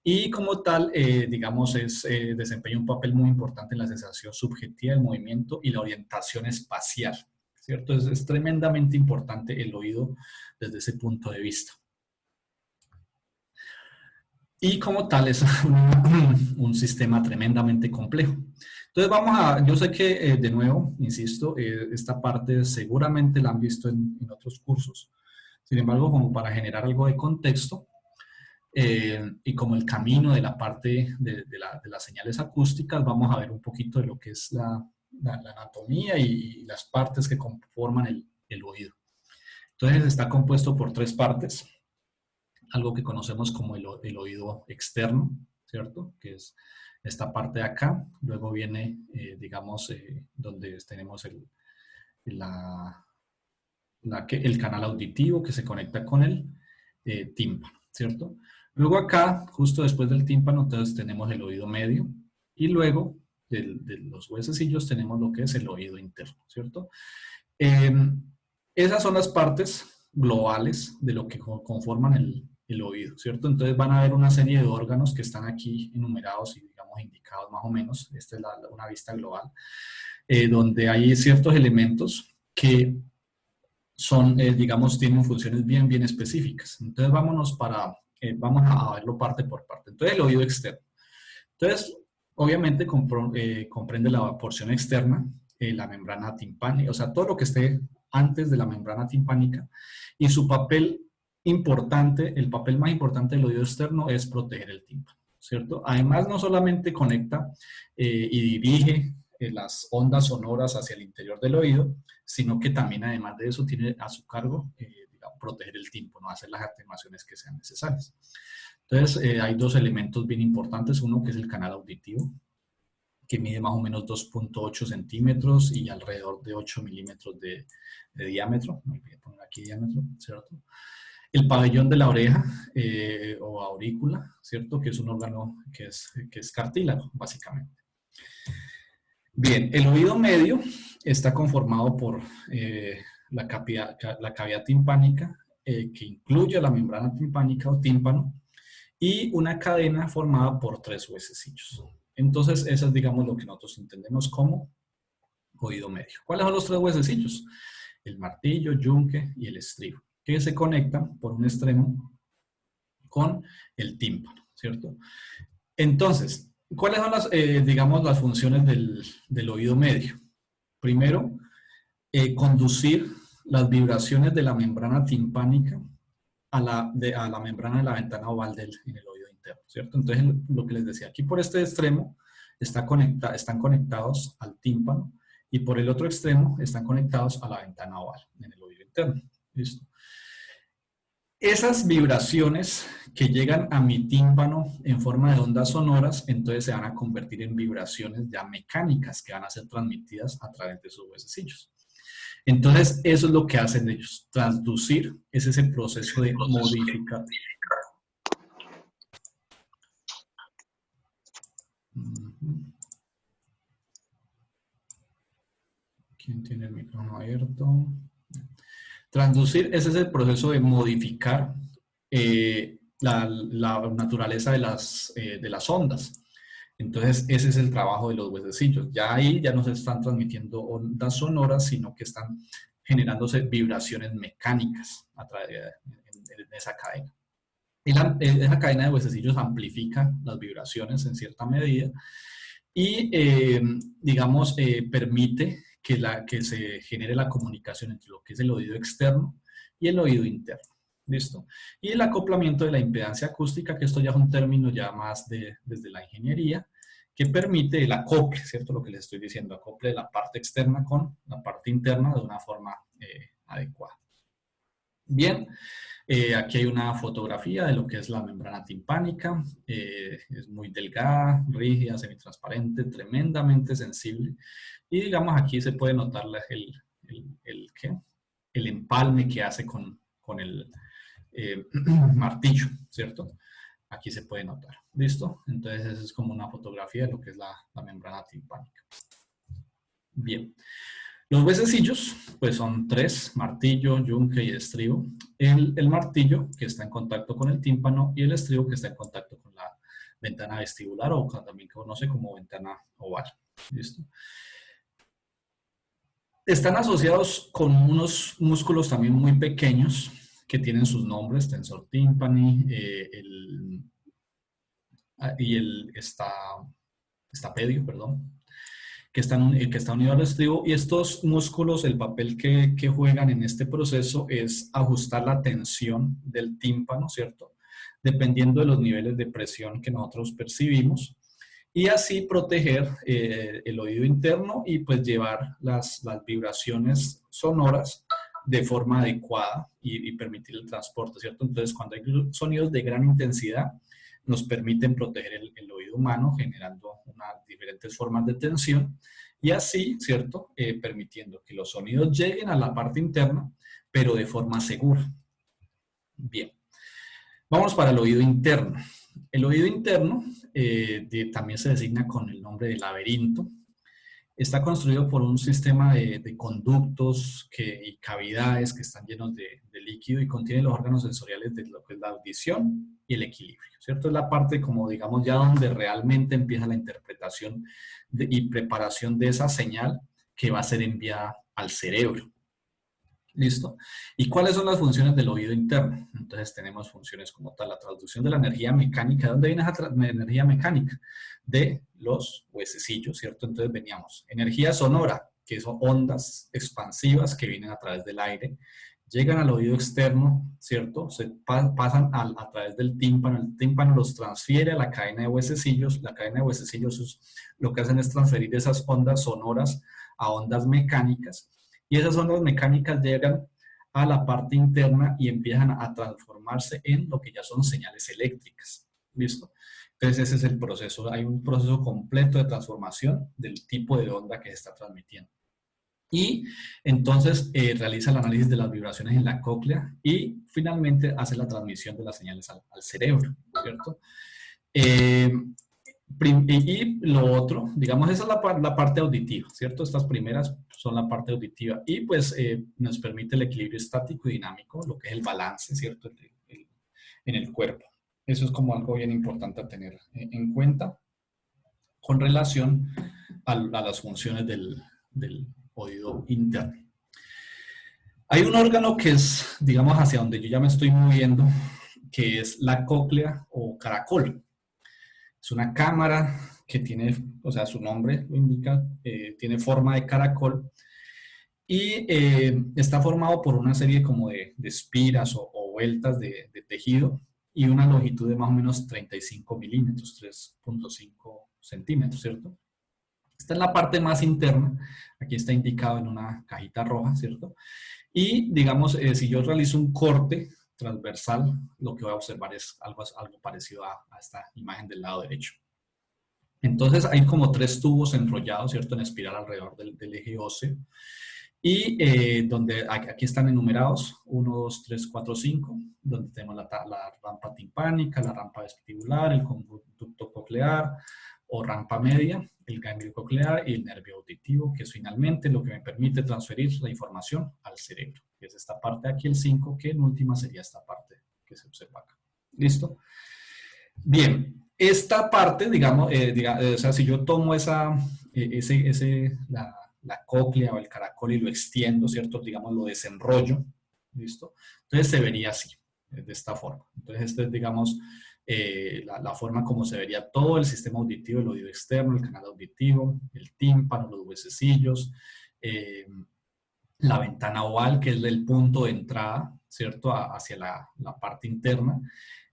Y como tal, digamos, desempeña un papel muy importante en la sensación subjetiva del movimiento y la orientación espacial, ¿cierto? Es tremendamente importante el oído desde ese punto de vista. Y como tal es un sistema tremendamente complejo. Entonces yo sé que de nuevo, insisto, esta parte seguramente la han visto en otros cursos. Sin embargo, como para generar algo de contexto, y como el camino de la parte de las señales acústicas, vamos a ver un poquito de lo que es la anatomía y las partes que conforman el oído. Entonces está compuesto por tres partes, algo que conocemos como el oído externo, ¿cierto? Que es esta parte de acá. Luego viene, digamos, donde tenemos el canal auditivo que se conecta con el tímpano, ¿cierto? Luego acá, justo después del tímpano, entonces tenemos el oído medio y luego de los huesecillos tenemos lo que es el oído interno, ¿cierto? Esas son las partes globales de lo que conforman el oído, ¿cierto? Entonces van a haber una serie de órganos que están aquí enumerados y, digamos, indicados más o menos. Esta es una vista global, donde hay ciertos elementos que son, digamos, tienen funciones bien específicas. Entonces vamos a verlo parte por parte. Entonces el oído externo. Entonces, obviamente comprende la porción externa, la membrana timpánica, o sea, todo lo que esté antes de la membrana timpánica, y su papel importante, el papel más importante del oído externo es proteger el tímpano, ¿cierto? Además, no solamente conecta y dirige las ondas sonoras hacia el interior del oído, sino que también, además de eso, tiene a su cargo, digamos, proteger el tímpano, hacer las atenuaciones que sean necesarias. Entonces, hay dos elementos bien importantes. Uno que es el canal auditivo, que mide más o menos 2.8 centímetros y alrededor de 8 milímetros de diámetro. Me voy a poner aquí diámetro, ¿cierto? El pabellón de la oreja o aurícula, ¿cierto? Que es un órgano que es cartílago, básicamente. Bien, el oído medio está conformado por la cavidad timpánica, que incluye la membrana timpánica o tímpano, y una cadena formada por tres huesecillos. Entonces, eso es, digamos, lo que nosotros entendemos como oído medio. ¿Cuáles son los tres huesecillos? El martillo, yunque y el estribo, que se conectan por un extremo con el tímpano, ¿cierto? Entonces, ¿cuáles son digamos, las funciones del oído medio? Primero, conducir las vibraciones de la membrana timpánica a la membrana de la ventana oval en el oído interno, ¿cierto? Entonces, lo que les decía, aquí por este extremo están conectados al tímpano y por el otro extremo están conectados a la ventana oval en el oído interno. ¿Listo? Esas vibraciones que llegan a mi tímpano en forma de ondas sonoras, entonces se van a convertir en vibraciones ya mecánicas que van a ser transmitidas a través de sus huesecillos. Entonces, eso es lo que hacen ellos. Transducir es ese proceso de modificar. ¿Quién tiene el micrófono abierto? Transducir es ese proceso de modificar la naturaleza de las ondas. Entonces, ese es el trabajo de los huesecillos. Ya ahí ya no se están transmitiendo ondas sonoras, sino que están generándose vibraciones mecánicas en esa cadena. Y esa cadena de huesecillos amplifica las vibraciones en cierta medida y, digamos, permite que se genere la comunicación entre lo que es el oído externo y el oído interno. ¿Listo? Y el acoplamiento de la impedancia acústica, que esto ya es un término ya más desde la ingeniería, que permite el acople, ¿cierto? Lo que les estoy diciendo, acople de la parte externa con la parte interna de una forma adecuada. Bien, aquí hay una fotografía de lo que es la membrana timpánica. Es muy delgada, rígida, semitransparente, tremendamente sensible. Y digamos, aquí se puede notar el empalme que hace con el martillo, ¿cierto? Aquí se puede notar. ¿Listo? Entonces, esa es como una fotografía de lo que es la membrana timpánica. Bien. Los huesecillos, pues son tres: martillo, yunque y estribo. El martillo, que está en contacto con el tímpano, y el estribo, que está en contacto con la ventana vestibular, o también conoce como ventana oval. ¿Listo? Están asociados con unos músculos también muy pequeños que tienen sus nombres: tensor tímpani, y el estapedio, perdón, que está unido al estribo. Y estos músculos, el papel que juegan en este proceso es ajustar la tensión del tímpano, ¿cierto? Dependiendo de los niveles de presión que nosotros percibimos, y así proteger el oído interno y pues llevar las vibraciones sonoras de forma adecuada y permitir el transporte, ¿cierto? Entonces, cuando hay sonidos de gran intensidad, nos permiten proteger el oído humano, generando diferentes formas de tensión, y así, ¿cierto? Permitiendo que los sonidos lleguen a la parte interna, pero de forma segura. Bien, vamos para el oído interno. El oído interno también se designa con el nombre de laberinto. Está construido por un sistema de conductos y cavidades que están llenos de líquido, y contiene los órganos sensoriales de lo que es la audición y el equilibrio, ¿cierto? Es la parte, como digamos, ya donde realmente empieza la interpretación y preparación de esa señal que va a ser enviada al cerebro. ¿Listo? ¿Y cuáles son las funciones del oído interno? Entonces tenemos funciones como tal: la traducción de la energía mecánica. ¿De dónde viene esa energía mecánica? De los huesecillos, ¿cierto? Entonces veníamos: energía sonora, que son ondas expansivas que vienen a través del aire, llegan al oído externo, ¿cierto? Se pasan a través del tímpano. El tímpano los transfiere a la cadena de huesecillos. La cadena de huesecillos lo que hacen es transferir esas ondas sonoras a ondas mecánicas, y esas ondas mecánicas llegan a la parte interna y empiezan a transformarse en lo que ya son señales eléctricas. ¿Listo? Entonces ese es el proceso. Hay un proceso completo de transformación del tipo de onda que se está transmitiendo. Y entonces realiza el análisis de las vibraciones en la cóclea y finalmente hace la transmisión de las señales al cerebro, ¿cierto? Y lo otro, digamos, esa es la parte auditiva, ¿cierto? Estas primeras son la parte auditiva, y pues nos permite el equilibrio estático y dinámico, lo que es el balance, ¿cierto? En el cuerpo. Eso es como algo bien importante a tener en cuenta con relación a las funciones del oído interno. Hay un órgano que es, digamos, hacia donde yo ya me estoy moviendo, que es la cóclea o caracol. Es una cámara que tiene, o sea, su nombre lo indica, tiene forma de caracol, y está formado por una serie como de espiras o vueltas de tejido, y una longitud de más o menos 35 milímetros, 3.5 centímetros, ¿cierto? Está en la parte más interna. Aquí está indicado en una cajita roja, ¿cierto? Y digamos, si yo realizo un corte transversal, lo que voy a observar es algo parecido a esta imagen del lado derecho. Entonces hay como tres tubos enrollados, ¿cierto?, en espiral alrededor del eje óseo, y donde aquí están enumerados: 1, 2, 3, 4, 5, donde tenemos la rampa timpánica, la rampa vestibular, el conducto coclear o rampa media, el ganglio coclear y el nervio auditivo, que es finalmente lo que me permite transferir la información al cerebro, que es esta parte de aquí, el 5, que en última sería esta parte que se observa acá. ¿Listo? Bien. Esta parte, digamos, o sea, si yo tomo la cóclea o el caracol y lo extiendo, ¿cierto? Digamos, lo desenrollo, ¿listo? Entonces se vería así, de esta forma. Entonces, esta es, digamos, la forma como se vería todo el sistema auditivo, el oído externo, el canal auditivo, el tímpano, los huesecillos, eh, la ventana oval, que es el punto de entrada, ¿cierto? Hacia la parte interna.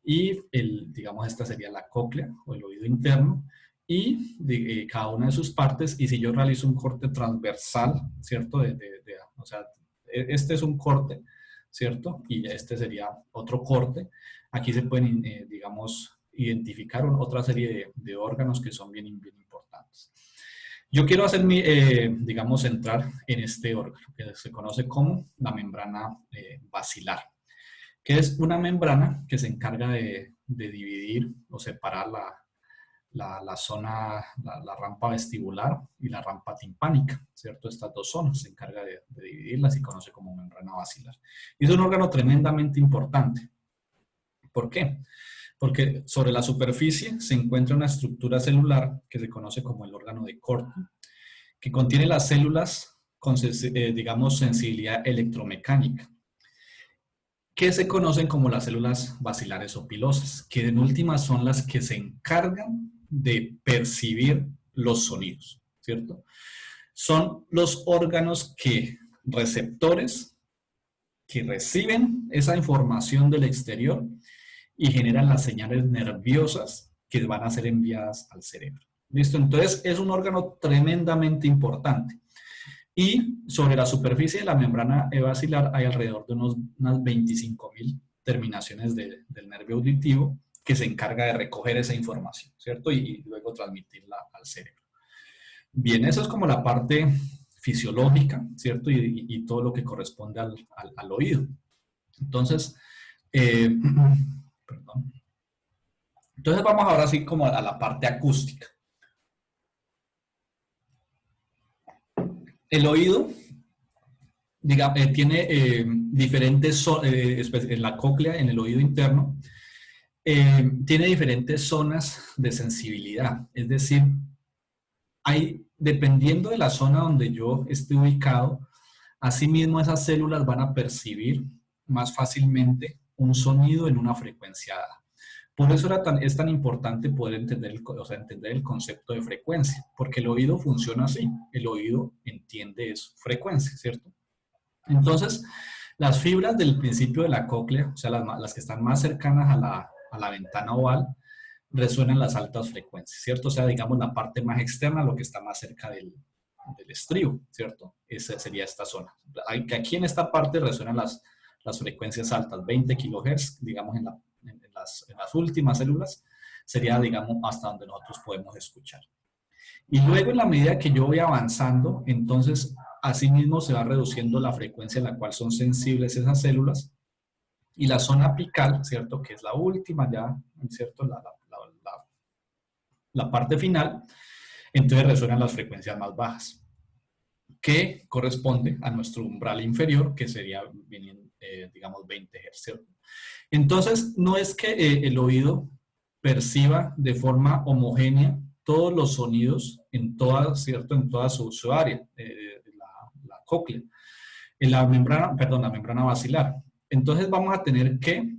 Y, digamos, esta sería la cóclea o el oído interno. Y cada una de sus partes, y si yo realizo un corte transversal, ¿cierto? O sea, este es un corte, ¿cierto? Y este sería otro corte. Aquí se pueden, digamos, identificar otra serie de órganos que son bien importantes. Yo quiero hacer digamos, entrar en este órgano que se conoce como la membrana basilar, que es una membrana que se encarga de dividir o separar la zona, la rampa vestibular y la rampa timpánica, ¿cierto? Estas dos zonas se encarga de dividirlas y se conoce como membrana basilar. Y es un órgano tremendamente importante. ¿Por qué? Porque sobre la superficie se encuentra una estructura celular que se conoce como el órgano de Corti, que contiene las células con, digamos, sensibilidad electromecánica, que se conocen como las células basilares o pilosas, que en últimas son las que se encargan de percibir los sonidos, ¿cierto? Son los órganos receptores que reciben esa información del exterior y generan las señales nerviosas que van a ser enviadas al cerebro. ¿Listo? Entonces es un órgano tremendamente importante. Y sobre la superficie de la membrana basilar hay alrededor de unas 25.000 terminaciones del nervio auditivo que se encarga de recoger esa información, ¿cierto? Y luego transmitirla al cerebro. Bien, eso es como la parte fisiológica, ¿cierto? Y todo lo que corresponde al oído. Entonces, perdón. Entonces vamos ahora sí como a la parte acústica. El oído, digamos, tiene diferentes, en la cóclea, en el oído interno, tiene diferentes zonas de sensibilidad. Es decir, dependiendo de la zona donde yo esté ubicado, asimismo esas células van a percibir más fácilmente un sonido en una frecuencia dada. Por eso es tan importante poder entender entender el concepto de frecuencia, porque el oído funciona así, el oído entiende eso, frecuencia, ¿cierto? Entonces, las fibras del principio de la cóclea, o sea, las que están más cercanas a la ventana oval, resuenan las altas frecuencias, ¿cierto? O sea, digamos la parte más externa, lo que está más cerca del estribo, ¿cierto? Esa sería esta zona. Aquí en esta parte resuenan las frecuencias altas, 20 kHz, digamos, en las últimas células, sería, digamos, hasta donde nosotros podemos escuchar. Y luego, en la medida que yo voy avanzando, entonces, asimismo se va reduciendo la frecuencia en la cual son sensibles esas células, y la zona apical, ¿cierto? Que es la última ya, ¿cierto? La parte final, entonces resuenan las frecuencias más bajas, que corresponde a nuestro umbral inferior, que sería, digamos, 20 Hz, ¿cierto? Entonces, no es que el oído perciba de forma homogénea todos los sonidos en toda, ¿cierto? En toda su área, la cóclea, en la membrana, perdón, la membrana basilar. Entonces vamos a tener que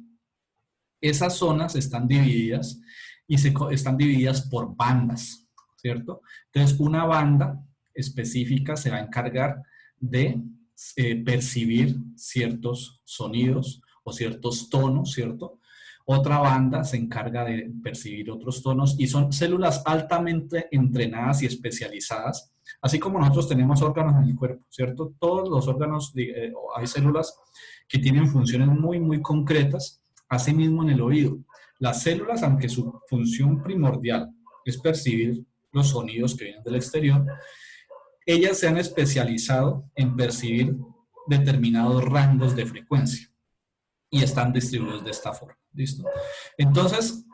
esas zonas están divididas y están divididas por bandas, ¿cierto? Entonces una banda específica se va a encargar de percibir ciertos sonidos o ciertos tonos, ¿cierto? Otra banda se encarga de percibir otros tonos y son células altamente entrenadas y especializadas, así como nosotros tenemos órganos en el cuerpo, ¿cierto? Todos los órganos, hay células que tienen funciones muy concretas, asimismo en el oído. Las células, aunque su función primordial es percibir los sonidos que vienen del exterior, ellas se han especializado en percibir determinados rangos de frecuencia y están distribuidos de esta forma. ¿Listo? Entonces,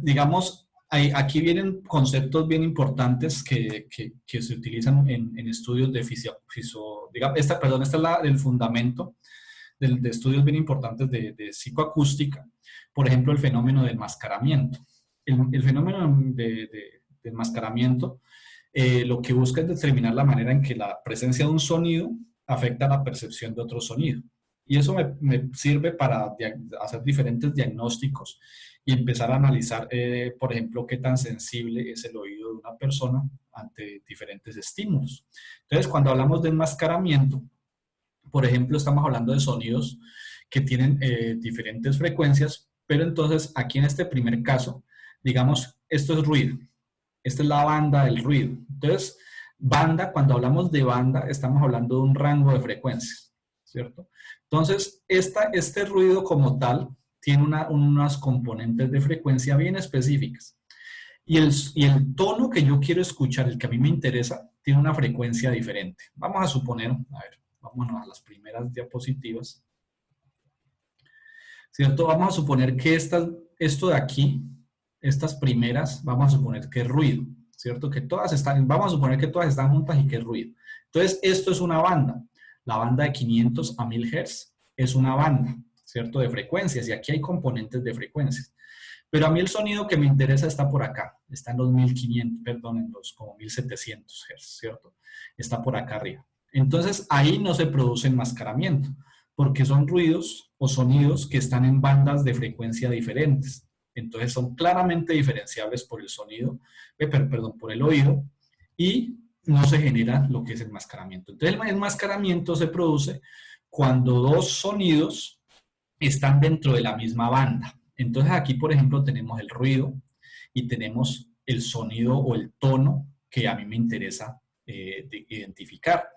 digamos, aquí vienen conceptos bien importantes que se utilizan en estudios de digamos, esta es el fundamento de estudios bien importantes de psicoacústica, por ejemplo, el fenómeno del enmascaramiento. el fenómeno de enmascaramiento lo que busca es determinar la manera en que la presencia de un sonido afecta la percepción de otro sonido. Y eso me sirve para hacer diferentes diagnósticos y empezar a analizar, por ejemplo, qué tan sensible es el oído de una persona ante diferentes estímulos. Entonces, cuando hablamos de enmascaramiento, por ejemplo, estamos hablando de sonidos que tienen diferentes frecuencias, pero entonces aquí en este primer caso, digamos, esto es ruido. Esta es la banda del ruido. Entonces, banda, cuando hablamos de banda, estamos hablando de un rango de frecuencias, ¿cierto? Entonces, este ruido como tal tiene unas componentes de frecuencia bien específicas. Y el tono que yo quiero escuchar, el que a mí me interesa, tiene una frecuencia diferente. Vamos a suponer, a ver, vámonos a las primeras diapositivas, ¿cierto? Vamos a suponer que esto de aquí, estas primeras, vamos a suponer que es ruido, ¿cierto? Vamos a suponer que todas están juntas y que es ruido. Entonces, esto es una banda. La banda de 500 a 1000 Hz es una banda, ¿cierto? De frecuencias, y aquí hay componentes de frecuencias. Pero a mí el sonido que me interesa está por acá, está en los 1500, perdón, en los como 1700 Hz, ¿cierto? Está por acá arriba. Entonces, ahí no se produce enmascaramiento, porque son ruidos o sonidos que están en bandas de frecuencia diferentes. Entonces, son claramente diferenciables por el sonido, perdón, por el oído, y no se genera lo que es el enmascaramiento. Entonces, el enmascaramiento se produce cuando dos sonidos están dentro de la misma banda. Entonces aquí, por ejemplo, tenemos el ruido y tenemos el sonido o el tono que a mí me interesa identificar.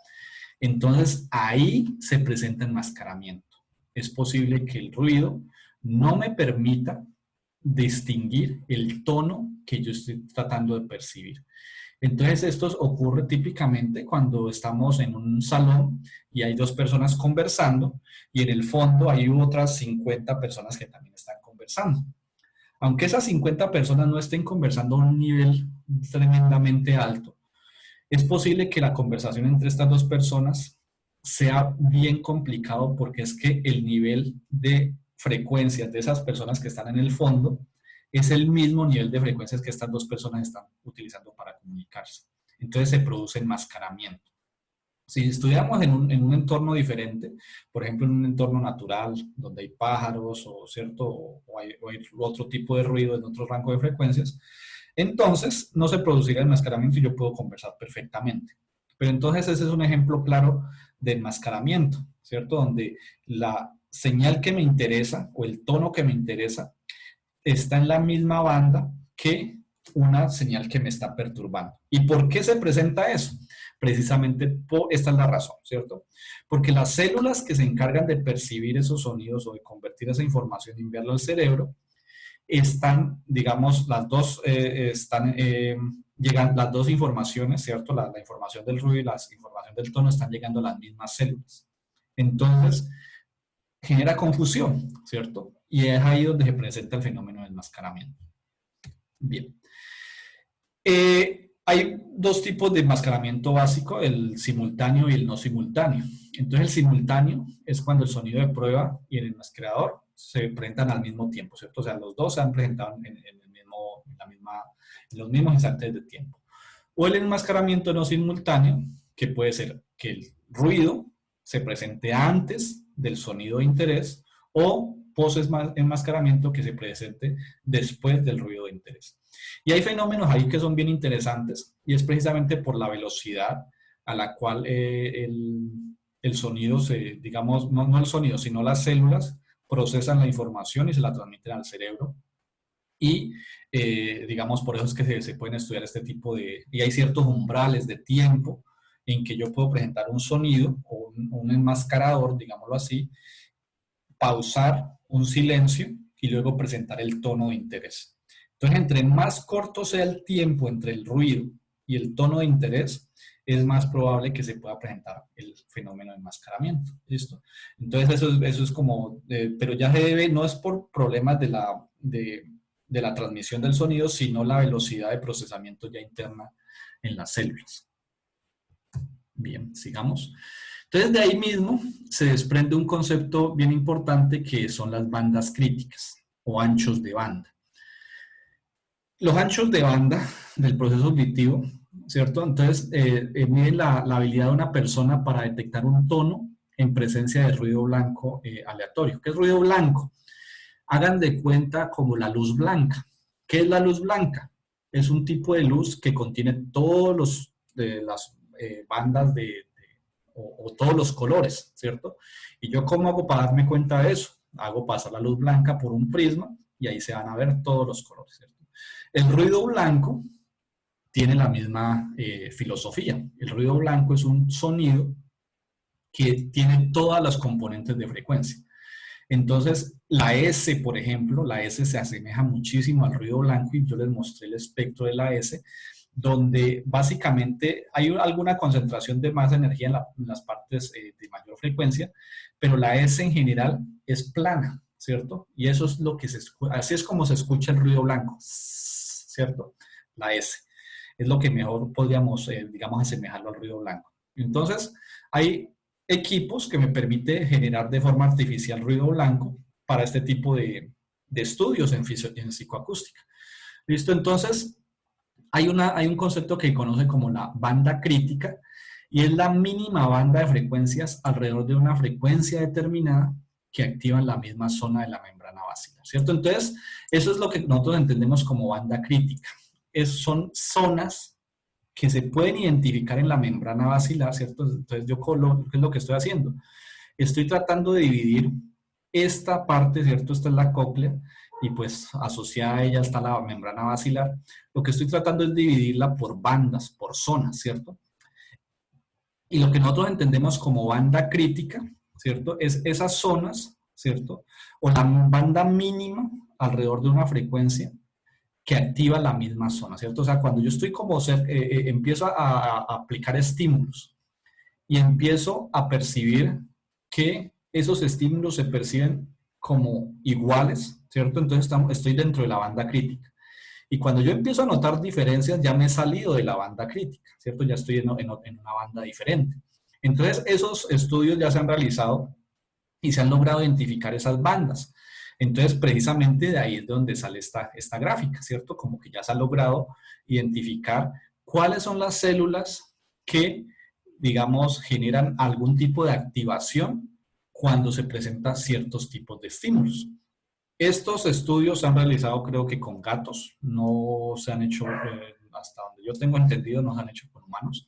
Entonces ahí se presenta enmascaramiento. Es posible que el ruido no me permita distinguir el tono que yo estoy tratando de percibir. Entonces, esto ocurre típicamente cuando estamos en un salón y hay dos personas conversando y en el fondo hay otras 50 personas que también están conversando. Aunque esas 50 personas no estén conversando a un nivel tremendamente alto, es posible que la conversación entre estas dos personas sea bien complicado porque es que el nivel de frecuencias de esas personas que están en el fondo es el mismo nivel de frecuencias que estas dos personas están utilizando para comunicarse. Entonces se produce enmascaramiento. Si estuviéramos en un entorno diferente, por ejemplo, en un entorno natural, donde hay pájaros o, ¿cierto? O hay otro tipo de ruido en otro rango de frecuencias, entonces no se produciría enmascaramiento y yo puedo conversar perfectamente. Pero entonces ese es un ejemplo claro de enmascaramiento, ¿cierto? Donde la señal que me interesa o el tono que me interesa está en la misma banda que una señal que me está perturbando. ¿Y por qué se presenta eso? Precisamente esta es la razón, ¿cierto? Porque las células que se encargan de percibir esos sonidos o de convertir esa información y enviarla al cerebro, están, digamos, las dos llegan las dos informaciones, ¿cierto? La información del ruido y la información del tono están llegando a las mismas células. Entonces, genera confusión, ¿cierto? Y es ahí donde se presenta el fenómeno del enmascaramiento. Bien. Hay dos tipos de enmascaramiento básico, el simultáneo y el no simultáneo. Entonces, el simultáneo es cuando el sonido de prueba y el enmascarador se presentan al mismo tiempo, ¿cierto? O sea, los dos se han presentado en los mismos instantes de tiempo. O el enmascaramiento no simultáneo, que puede ser que el ruido se presente antes del sonido de interés o post-enmascaramiento que se presente después del ruido de interés. Y hay fenómenos ahí que son bien interesantes y es precisamente por la velocidad a la cual el sonido digamos, no el sonido, sino las células procesan la información y se la transmiten al cerebro. Y, digamos, por eso es que se pueden estudiar este tipo y hay ciertos umbrales de tiempo en que yo puedo presentar un sonido o un enmascarador, digámoslo así, pausar un silencio y luego presentar el tono de interés. Entonces, entre más corto sea el tiempo entre el ruido y el tono de interés, es más probable que se pueda presentar el fenómeno de enmascaramiento. ¿Listo? Entonces, eso es como, pero ya se debe, no es por problemas de la transmisión del sonido, sino la velocidad de procesamiento ya interna en las células. Bien, sigamos. Entonces, de ahí mismo se desprende un concepto bien importante que son las bandas críticas o anchos de banda. Los anchos de banda del proceso auditivo, ¿cierto? Entonces, miden la habilidad de una persona para detectar un tono en presencia de ruido blanco aleatorio. ¿Qué es ruido blanco? Hagan de cuenta como la luz blanca. ¿Qué es la luz blanca? Es un tipo de luz que contiene todos los de las bandas o todos los colores, ¿cierto? Y yo, ¿cómo hago para darme cuenta de eso? Hago pasar la luz blanca por un prisma y ahí se van a ver todos los colores, ¿cierto? El ruido blanco tiene la misma filosofía. El ruido blanco es un sonido que tiene todas las componentes de frecuencia. Entonces, la S, por ejemplo, la S se asemeja muchísimo al ruido blanco y yo les mostré el espectro de la S, donde básicamente hay alguna concentración de más energía en las partes de mayor frecuencia, pero la S en general es plana, ¿cierto? Y eso es lo que así es como se escucha el ruido blanco, ¿cierto? La S. Es lo que mejor podríamos, digamos, asemejarlo al ruido blanco. Entonces, hay equipos que me permite generar de forma artificial ruido blanco para este tipo de estudios en psicoacústica. ¿Listo? Entonces, hay un concepto que conoce como la banda crítica y es la mínima banda de frecuencias alrededor de una frecuencia determinada que activan la misma zona de la membrana basilar, ¿cierto? Entonces, eso es lo que nosotros entendemos como banda crítica. Son zonas que se pueden identificar en la membrana basilar, ¿cierto? Entonces, ¿qué es lo que estoy haciendo? Estoy tratando de dividir esta parte, ¿cierto? Esta es la cóclea y pues asociada a ella está la membrana basilar. Lo que estoy tratando es dividirla por bandas, por zonas, ¿cierto? Y lo que nosotros entendemos como banda crítica, ¿cierto? Es esas zonas, ¿cierto? O la banda mínima alrededor de una frecuencia que activa la misma zona, ¿cierto? O sea, cuando yo estoy como empiezo a aplicar estímulos y empiezo a percibir que esos estímulos se perciben como iguales, ¿cierto? Entonces estoy dentro de la banda crítica. Y cuando yo empiezo a notar diferencias, ya me he salido de la banda crítica, ¿cierto? Ya estoy en una banda diferente. Entonces, esos estudios ya se han realizado y se han logrado identificar esas bandas. Entonces, precisamente de ahí es de donde sale esta gráfica, ¿cierto? Como que ya se ha logrado identificar cuáles son las células que, digamos, generan algún tipo de activación cuando se presentan ciertos tipos de estímulos. Estos estudios se han realizado creo que con gatos, no se han hecho, hasta donde yo tengo entendido, no se han hecho con humanos,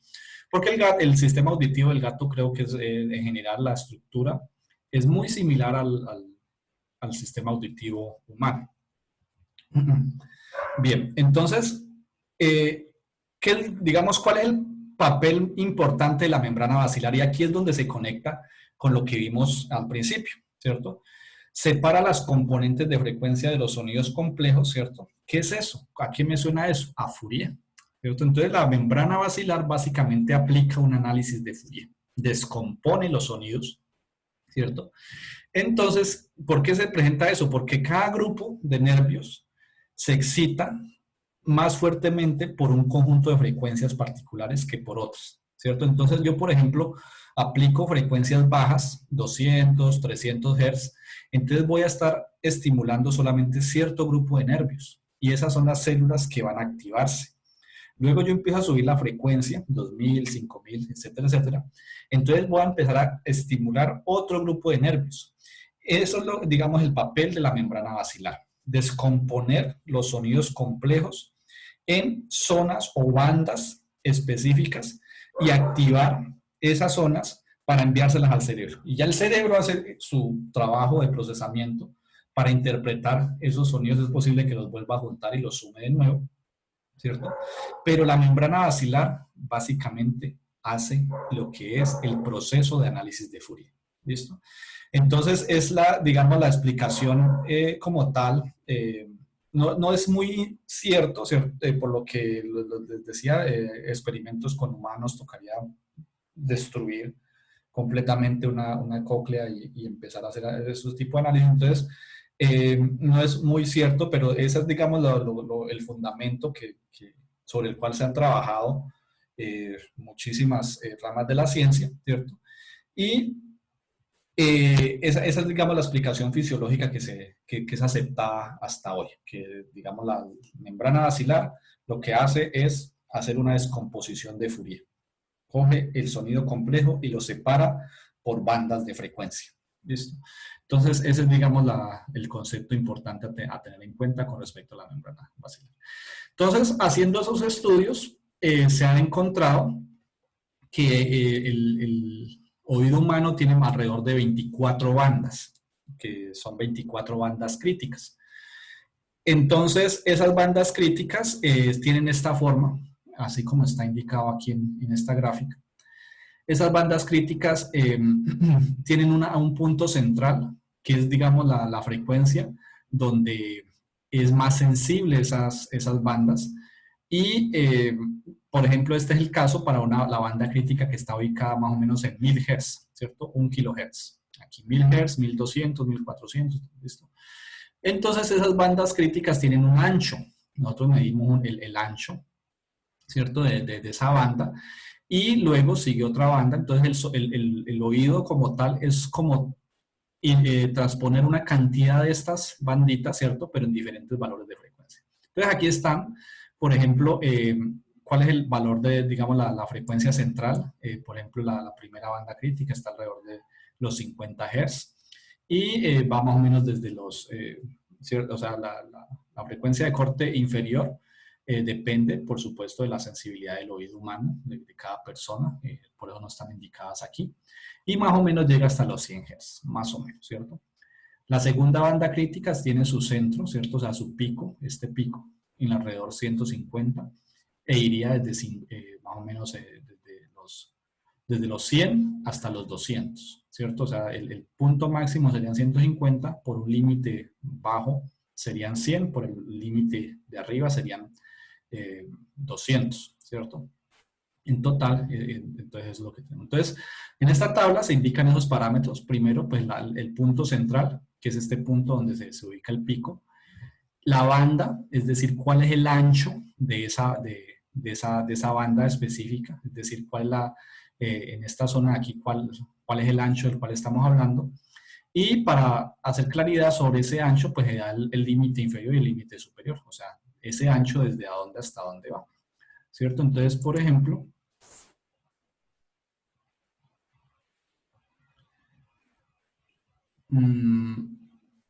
porque el sistema auditivo del gato creo que es, en general, la estructura es muy similar al sistema auditivo humano. Bien, entonces, digamos, ¿cuál es el papel importante de la membrana basilar? Y aquí es donde se conecta con lo que vimos al principio, ¿cierto? Separa las componentes de frecuencia de los sonidos complejos, ¿cierto? ¿Qué es eso? ¿A qué me suena eso? A Fourier, ¿cierto? Entonces, la membrana basilar básicamente aplica un análisis de Fourier, descompone los sonidos, ¿cierto? Entonces, ¿por qué se presenta eso? Porque cada grupo de nervios se excita más fuertemente por un conjunto de frecuencias particulares que por otras, ¿cierto? Entonces yo, por ejemplo, aplico frecuencias bajas, 200, 300 Hz, entonces voy a estar estimulando solamente cierto grupo de nervios y esas son las células que van a activarse. Luego yo empiezo a subir la frecuencia, 2000, 5000, etcétera, etcétera. Entonces voy a empezar a estimular otro grupo de nervios. Eso es, digamos, el papel de la membrana basilar. Descomponer los sonidos complejos en zonas o bandas específicas y activar esas zonas para enviárselas al cerebro. Y ya el cerebro hace su trabajo de procesamiento para interpretar esos sonidos. Es posible que los vuelva a juntar y los sume de nuevo, ¿cierto? Pero la membrana basilar básicamente hace lo que es el proceso de análisis de Fourier. ¿Listo? Entonces es digamos, la explicación como tal. No es muy cierto, ¿cierto? Por lo que les decía, experimentos con humanos tocaría destruir completamente una cóclea y empezar a hacer esos tipos de análisis. Entonces, no es muy cierto, pero ese es, digamos, el fundamento sobre el cual se han trabajado muchísimas ramas de la ciencia, ¿cierto? Y Esa es, digamos, la explicación fisiológica que es aceptada hasta hoy, que, digamos, la membrana basilar lo que hace es hacer una descomposición de Fourier. Coge el sonido complejo y lo separa por bandas de frecuencia. ¿Listo? Entonces, ese es, digamos, el concepto importante a tener en cuenta con respecto a la membrana basilar. Entonces, haciendo esos estudios, se ha encontrado que el oído humano tiene alrededor de 24 bandas, que son 24 bandas críticas. Entonces, esas bandas críticas tienen esta forma, así como está indicado aquí en esta gráfica. Esas bandas críticas tienen un punto central, que es, digamos, la frecuencia, donde es más sensible esas bandas. Y, por ejemplo, este es el caso para la banda crítica que está ubicada más o menos en 1000 Hz, ¿cierto? 1 kHz. Aquí 1000 Hz, 1200, 1400, ¿listo? Entonces, esas bandas críticas tienen un ancho. Nosotros medimos el ancho, ¿cierto? De esa banda. Y luego sigue otra banda. Entonces, el oído como tal es como transponer una cantidad de estas banditas, ¿cierto? Pero en diferentes valores de frecuencia. Entonces, aquí están, por ejemplo, cuál es el valor de, digamos, la frecuencia central. Por ejemplo, la primera banda crítica está alrededor de los 50 Hz y va más o menos desde los, ¿cierto? O sea, la frecuencia de corte inferior depende, por supuesto, de la sensibilidad del oído humano, de cada persona, por eso no están indicadas aquí, y más o menos llega hasta los 100 Hz, más o menos, ¿cierto? La segunda banda crítica tiene su centro, ¿cierto? O sea, su pico, este pico, en alrededor 150, e iría desde, más o menos desde los 100 hasta los 200, ¿cierto? O sea, el punto máximo serían 150, por un límite bajo serían 100, por el límite de arriba serían 200, ¿cierto? En total, entonces es lo que tenemos. Entonces, en esta tabla se indican esos parámetros. Primero, pues el punto central, que es este punto donde se ubica el pico. La banda, es decir, cuál es el ancho de esa banda específica, es decir, cuál es en esta zona de aquí, cuál es el ancho del cual estamos hablando. Y para hacer claridad sobre ese ancho, pues se da el límite inferior y el límite superior, o sea, ese ancho desde a dónde hasta dónde va, ¿cierto? Entonces, por ejemplo,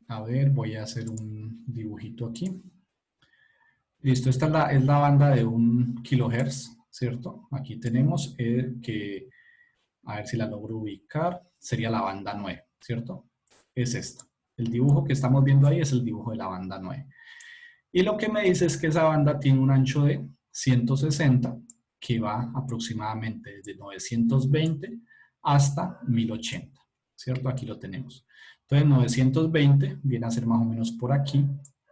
a ver, voy a hacer un dibujito aquí. Listo, esta es la banda de 1 kHz, ¿cierto? Aquí tenemos que, a ver si la logro ubicar, sería la banda 9, ¿cierto? Es esta. El dibujo que estamos viendo ahí es el dibujo de la banda 9. Y lo que me dice es que esa banda tiene un ancho de 160, que va aproximadamente desde 920 hasta 1080, ¿cierto? Aquí lo tenemos. Entonces 920 viene a ser más o menos por aquí,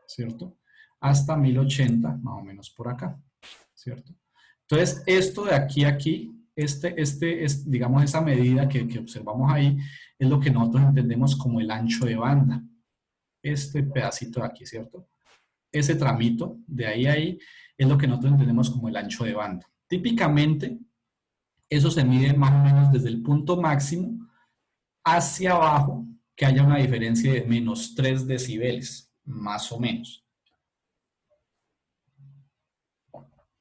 ¿cierto? Hasta 1080, más o menos por acá, ¿cierto? Entonces esto de aquí a aquí, digamos, esa medida que observamos ahí, es lo que nosotros entendemos como el ancho de banda. Este pedacito de aquí, ¿cierto? Ese tramito de ahí a ahí es lo que nosotros entendemos como el ancho de banda. Típicamente, eso se mide más o menos desde el punto máximo hacia abajo, que haya una diferencia de menos 3 decibeles, más o menos.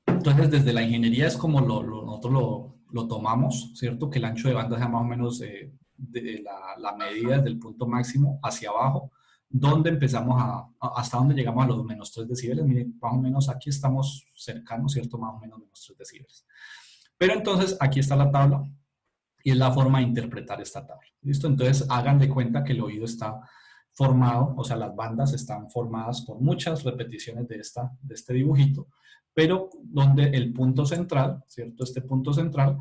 Entonces, desde la ingeniería es como nosotros lo tomamos, ¿cierto? Que el ancho de banda sea más o menos de la medida desde el punto máximo hacia abajo, donde empezamos hasta donde llegamos a los menos 3 decibeles. Miren, más o menos aquí estamos cercanos, ¿cierto? Más o menos menos 3 decibeles. Pero entonces aquí está la tabla y es la forma de interpretar esta tabla. ¿Listo? Entonces hagan de cuenta que el oído está formado, o sea, las bandas están formadas por muchas repeticiones de este dibujito, pero donde el punto central, ¿cierto? Este punto central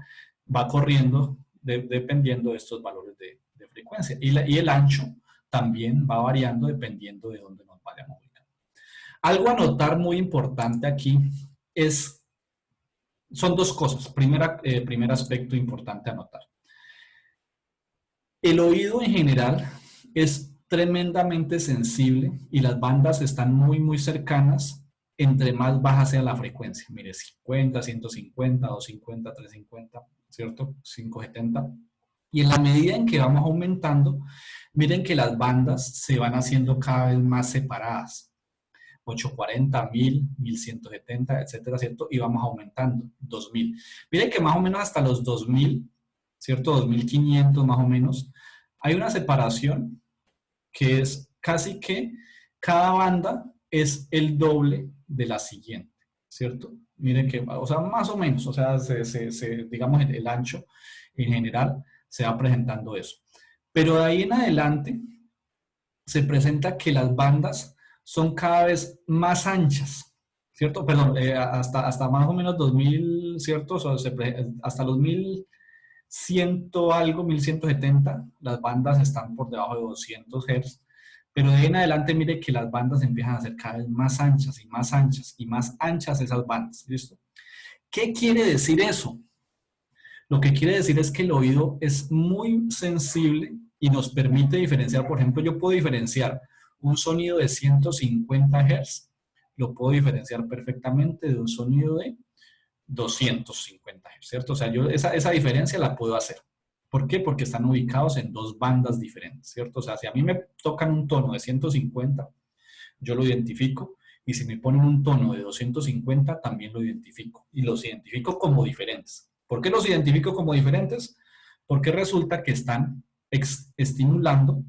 va corriendo dependiendo de estos valores de frecuencia. Y el ancho también va variando dependiendo de dónde nos vayamos ubicando. Algo a notar muy importante aquí son dos cosas. Primer aspecto importante a notar. El oído en general es tremendamente sensible y las bandas están muy, muy cercanas entre más baja sea la frecuencia. Mire, 50, 150, 250, 350, ¿cierto? 570. Y en la medida en que vamos aumentando, miren que las bandas se van haciendo cada vez más separadas. 840, 1000, 1170, etcétera, ¿cierto? Y vamos aumentando, 2000. Miren que más o menos hasta los 2000, ¿cierto? 2500 más o menos, hay una separación que es casi que cada banda es el doble de la siguiente, ¿cierto? Miren que, o sea, más o menos, o sea, digamos, el ancho en general se va presentando eso. Pero de ahí en adelante se presenta que las bandas son cada vez más anchas, ¿cierto? Perdón, hasta más o menos 2000, ¿cierto? O sea, hasta los 1100 algo, 1170, las bandas están por debajo de 200 Hz, pero de ahí en adelante mire que las bandas empiezan a ser cada vez más anchas y más anchas y más anchas esas bandas, ¿listo? ¿Qué quiere decir eso? Lo que quiere decir es que el oído es muy sensible y nos permite diferenciar. Por ejemplo, yo puedo diferenciar un sonido de 150 Hz, lo puedo diferenciar perfectamente de un sonido de 250 Hz, ¿cierto? O sea, yo esa diferencia la puedo hacer. ¿Por qué? Porque están ubicados en dos bandas diferentes, ¿cierto? O sea, si a mí me tocan un tono de 150, yo lo identifico, y si me ponen un tono de 250, también lo identifico, y los identifico como diferentes. ¿Por qué los identifico como diferentes? Porque resulta que están estimulando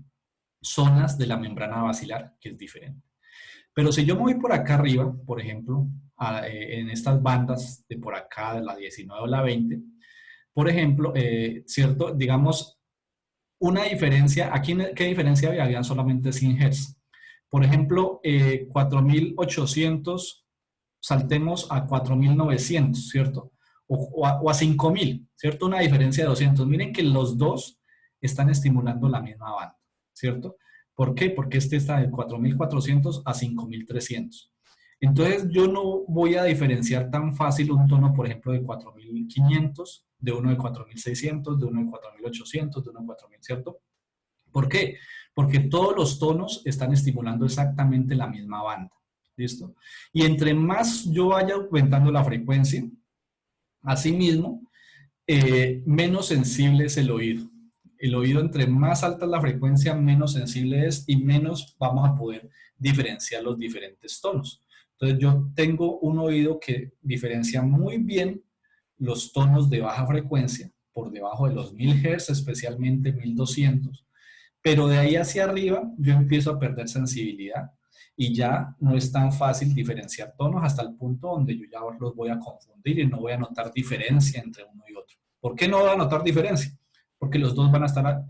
zonas de la membrana basilar, que es diferente. Pero si yo me voy por acá arriba, por ejemplo, en estas bandas de por acá, de la 19 o la 20, por ejemplo, ¿cierto? Digamos, una diferencia, aquí, ¿qué diferencia había? Habían solamente 100 Hz. Por ejemplo, 4800, saltemos a 4900, ¿cierto? O a 5000, ¿cierto? Una diferencia de 200. Miren que los dos están estimulando la misma banda, ¿cierto? ¿Por qué? Porque este está de 4400 a 5300. Entonces, yo no voy a diferenciar tan fácil un tono, por ejemplo, de 4500, de uno de 4600, de uno de 4800, de uno de 4000, ¿cierto? ¿Por qué? Porque todos los tonos están estimulando exactamente la misma banda. ¿Listo? Y entre más yo vaya aumentando la frecuencia, asimismo, menos sensible es el oído. El oído, entre más alta es la frecuencia, menos sensible es y menos vamos a poder diferenciar los diferentes tonos. Entonces yo tengo un oído que diferencia muy bien los tonos de baja frecuencia, por debajo de los 1000 Hz, especialmente 1200, pero de ahí hacia arriba yo empiezo a perder sensibilidad y ya no es tan fácil diferenciar tonos hasta el punto donde yo ya los voy a confundir y no voy a notar diferencia entre uno y otro. ¿Por qué no voy a notar diferencia? Porque los dos van a estar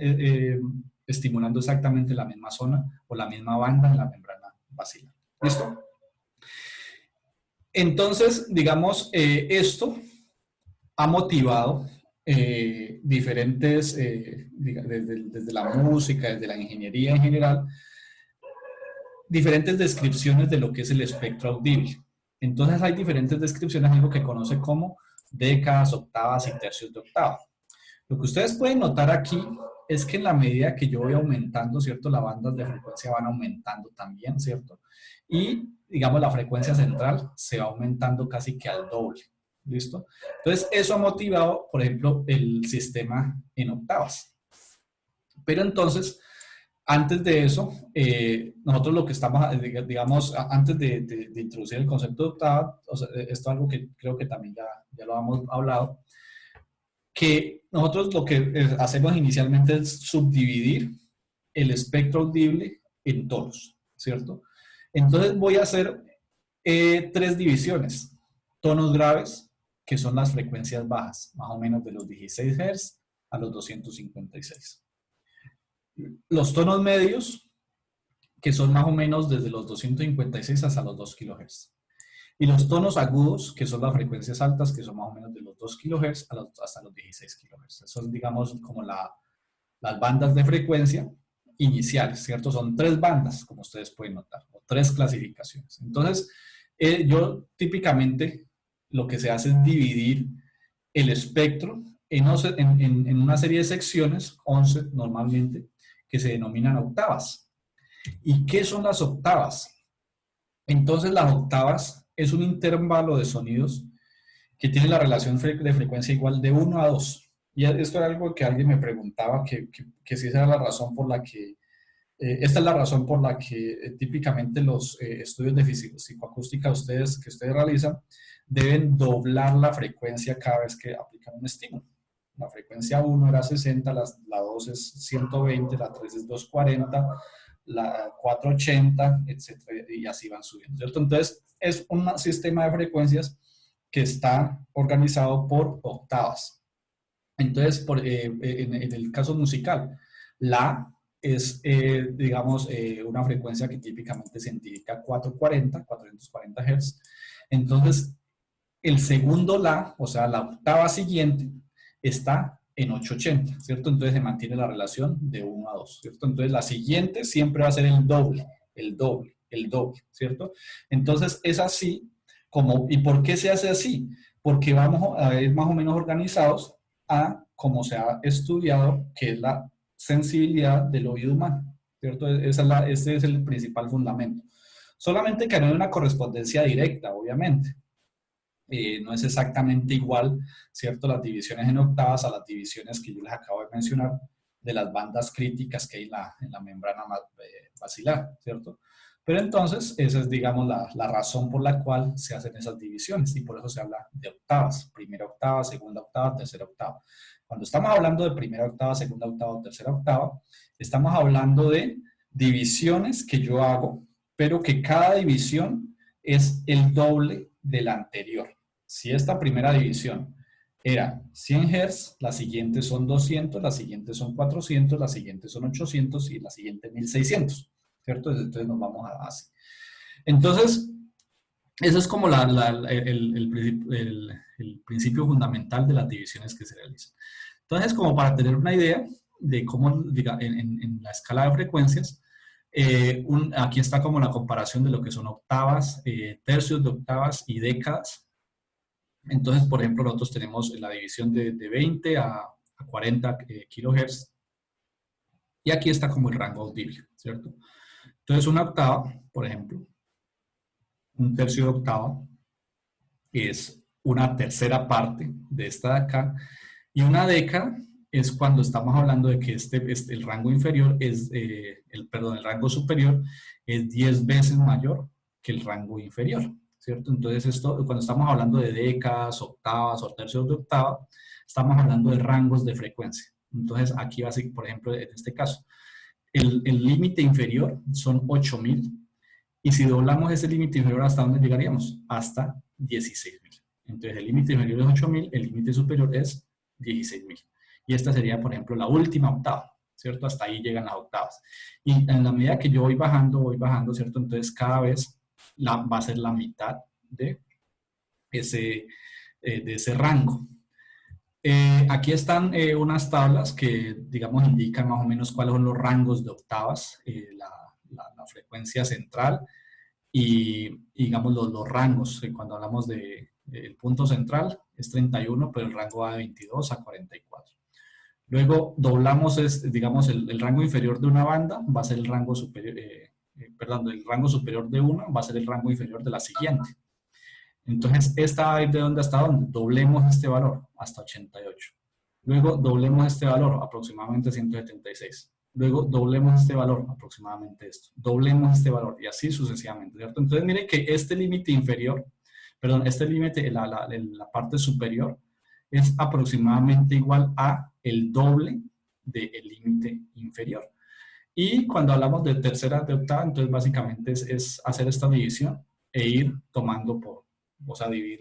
estimulando exactamente la misma zona o la misma banda en la membrana basilar. ¿Listo? Entonces, digamos, esto ha motivado diferentes, desde la música, desde la ingeniería en general, diferentes descripciones de lo que es el espectro audible. Entonces hay diferentes descripciones, algo que conoce como décadas, octavas y tercios de octava. Lo que ustedes pueden notar aquí es que en la medida que yo voy aumentando, ¿cierto? Las bandas de frecuencia van aumentando también, ¿cierto? Y, digamos, la frecuencia central se va aumentando casi que al doble, ¿listo? Entonces, eso ha motivado, por ejemplo, el sistema en octavas. Pero entonces, antes de eso, nosotros lo que estamos, digamos, antes de introducir el concepto de octava, o sea, esto es algo que creo que también ya lo hemos hablado, que nosotros lo que hacemos inicialmente es subdividir el espectro audible en tonos, ¿cierto? Entonces voy a hacer tres divisiones. Tonos graves, que son las frecuencias bajas, más o menos de los 16 Hz a los 256. Los tonos medios, que son más o menos desde los 256 hasta los 2 kHz. Y los tonos agudos, que son las frecuencias altas, que son más o menos de los 2 kHz hasta los 16 kHz. Son, digamos, como las bandas de frecuencia iniciales, ¿cierto? Son tres bandas, como ustedes pueden notar, o tres clasificaciones. Entonces, yo típicamente lo que se hace es dividir el espectro en una serie de secciones, 11 normalmente, que se denominan octavas. ¿Y qué son las octavas? Entonces, las octavas es un intervalo de sonidos que tiene la relación de frecuencia igual de 1 a 2. Y esto era algo que alguien me preguntaba, que si esa era la razón por la que, esta es la razón por la que típicamente los estudios de psicoacústica que ustedes realizan deben doblar la frecuencia cada vez que aplican un estímulo. La frecuencia uno era 60, la 2 es 120, la 3 es 240, la 480, etcétera, y así van subiendo, ¿cierto? Entonces, es un sistema de frecuencias que está organizado por octavas. Entonces, en el caso musical, la es, digamos, una frecuencia que típicamente se identifica 440 Hz. Entonces, el segundo la, o sea, la octava siguiente, está en 880, ¿cierto? Entonces se mantiene la relación de 1 a 2, ¿cierto? Entonces la siguiente siempre va a ser el doble, el doble, el doble, ¿cierto? Entonces es así como, ¿y por qué se hace así? Porque vamos a ir más o menos organizados a como se ha estudiado, que es la sensibilidad del oído humano, ¿cierto? Ese es el principal fundamento. Solamente que no hay una correspondencia directa, obviamente. No es exactamente igual, ¿cierto? Las divisiones en octavas a las divisiones que yo les acabo de mencionar de las bandas críticas que hay en la membrana basilar, ¿cierto? Pero entonces, esa es, digamos, la razón por la cual se hacen esas divisiones y por eso se habla de octavas, primera octava, segunda octava, tercera octava. Cuando estamos hablando de primera octava, segunda octava, tercera octava, estamos hablando de divisiones que yo hago, pero que cada división es el doble de la anterior. Si esta primera división era 100 Hz, las siguientes son 200, las siguientes son 400, las siguientes son 800 y la siguiente 1600, ¿cierto? Entonces nos vamos a así. Entonces, eso es como el principio fundamental de las divisiones que se realizan. Entonces, como para tener una idea de cómo, diga, en la escala de frecuencias, aquí está como la comparación de lo que son octavas, tercios de octavas y décadas. Entonces, por ejemplo, nosotros tenemos la división de 20 a 40 kilohertz y aquí está como el rango audible, ¿cierto? Entonces, una octava, por ejemplo, un tercio de octava es una tercera parte de esta de acá y una década es cuando estamos hablando de que el rango inferior es, el rango superior es 10 veces mayor que el rango inferior, ¿cierto? Entonces, esto, cuando estamos hablando de décadas, octavas o tercios de octava, estamos hablando de rangos de frecuencia. Entonces, aquí va a ser, por ejemplo, en este caso, el límite inferior son 8000 y si doblamos ese límite inferior, ¿hasta dónde llegaríamos? Hasta 16000. Entonces, el límite inferior es 8000, el límite superior es 16000. Y esta sería, por ejemplo, la última octava, ¿cierto? Hasta ahí llegan las octavas. Y en la medida que yo voy bajando, ¿cierto? Entonces, cada vez va a ser la mitad ese, de ese rango. Aquí están unas tablas que, digamos, indican más o menos cuáles son los rangos de octavas, la frecuencia central y digamos, los rangos. Cuando hablamos del punto central es 31, pero el rango va de 22 a 44. Luego doblamos, digamos, el rango inferior de una banda va a ser el rango superior, perdón, el rango superior de una va a ser el rango inferior de la siguiente. Entonces, esta va a ir de dónde hasta dónde. Doblemos este valor hasta 88. Luego doblemos este valor aproximadamente 176. Luego doblemos este valor aproximadamente esto. Doblemos este valor y así sucesivamente, ¿cierto? Entonces, miren que este límite inferior, perdón, este límite, la parte superior, es aproximadamente igual a el doble del límite inferior. Y cuando hablamos de tercera de octava, entonces básicamente es hacer esta división e ir tomando o sea, dividir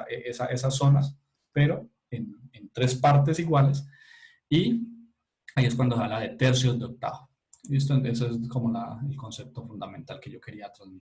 esas zonas, pero en tres partes iguales. Y ahí es cuando se habla de tercios de octava. ¿Listo? Ese es como el concepto fundamental que yo quería transmitir.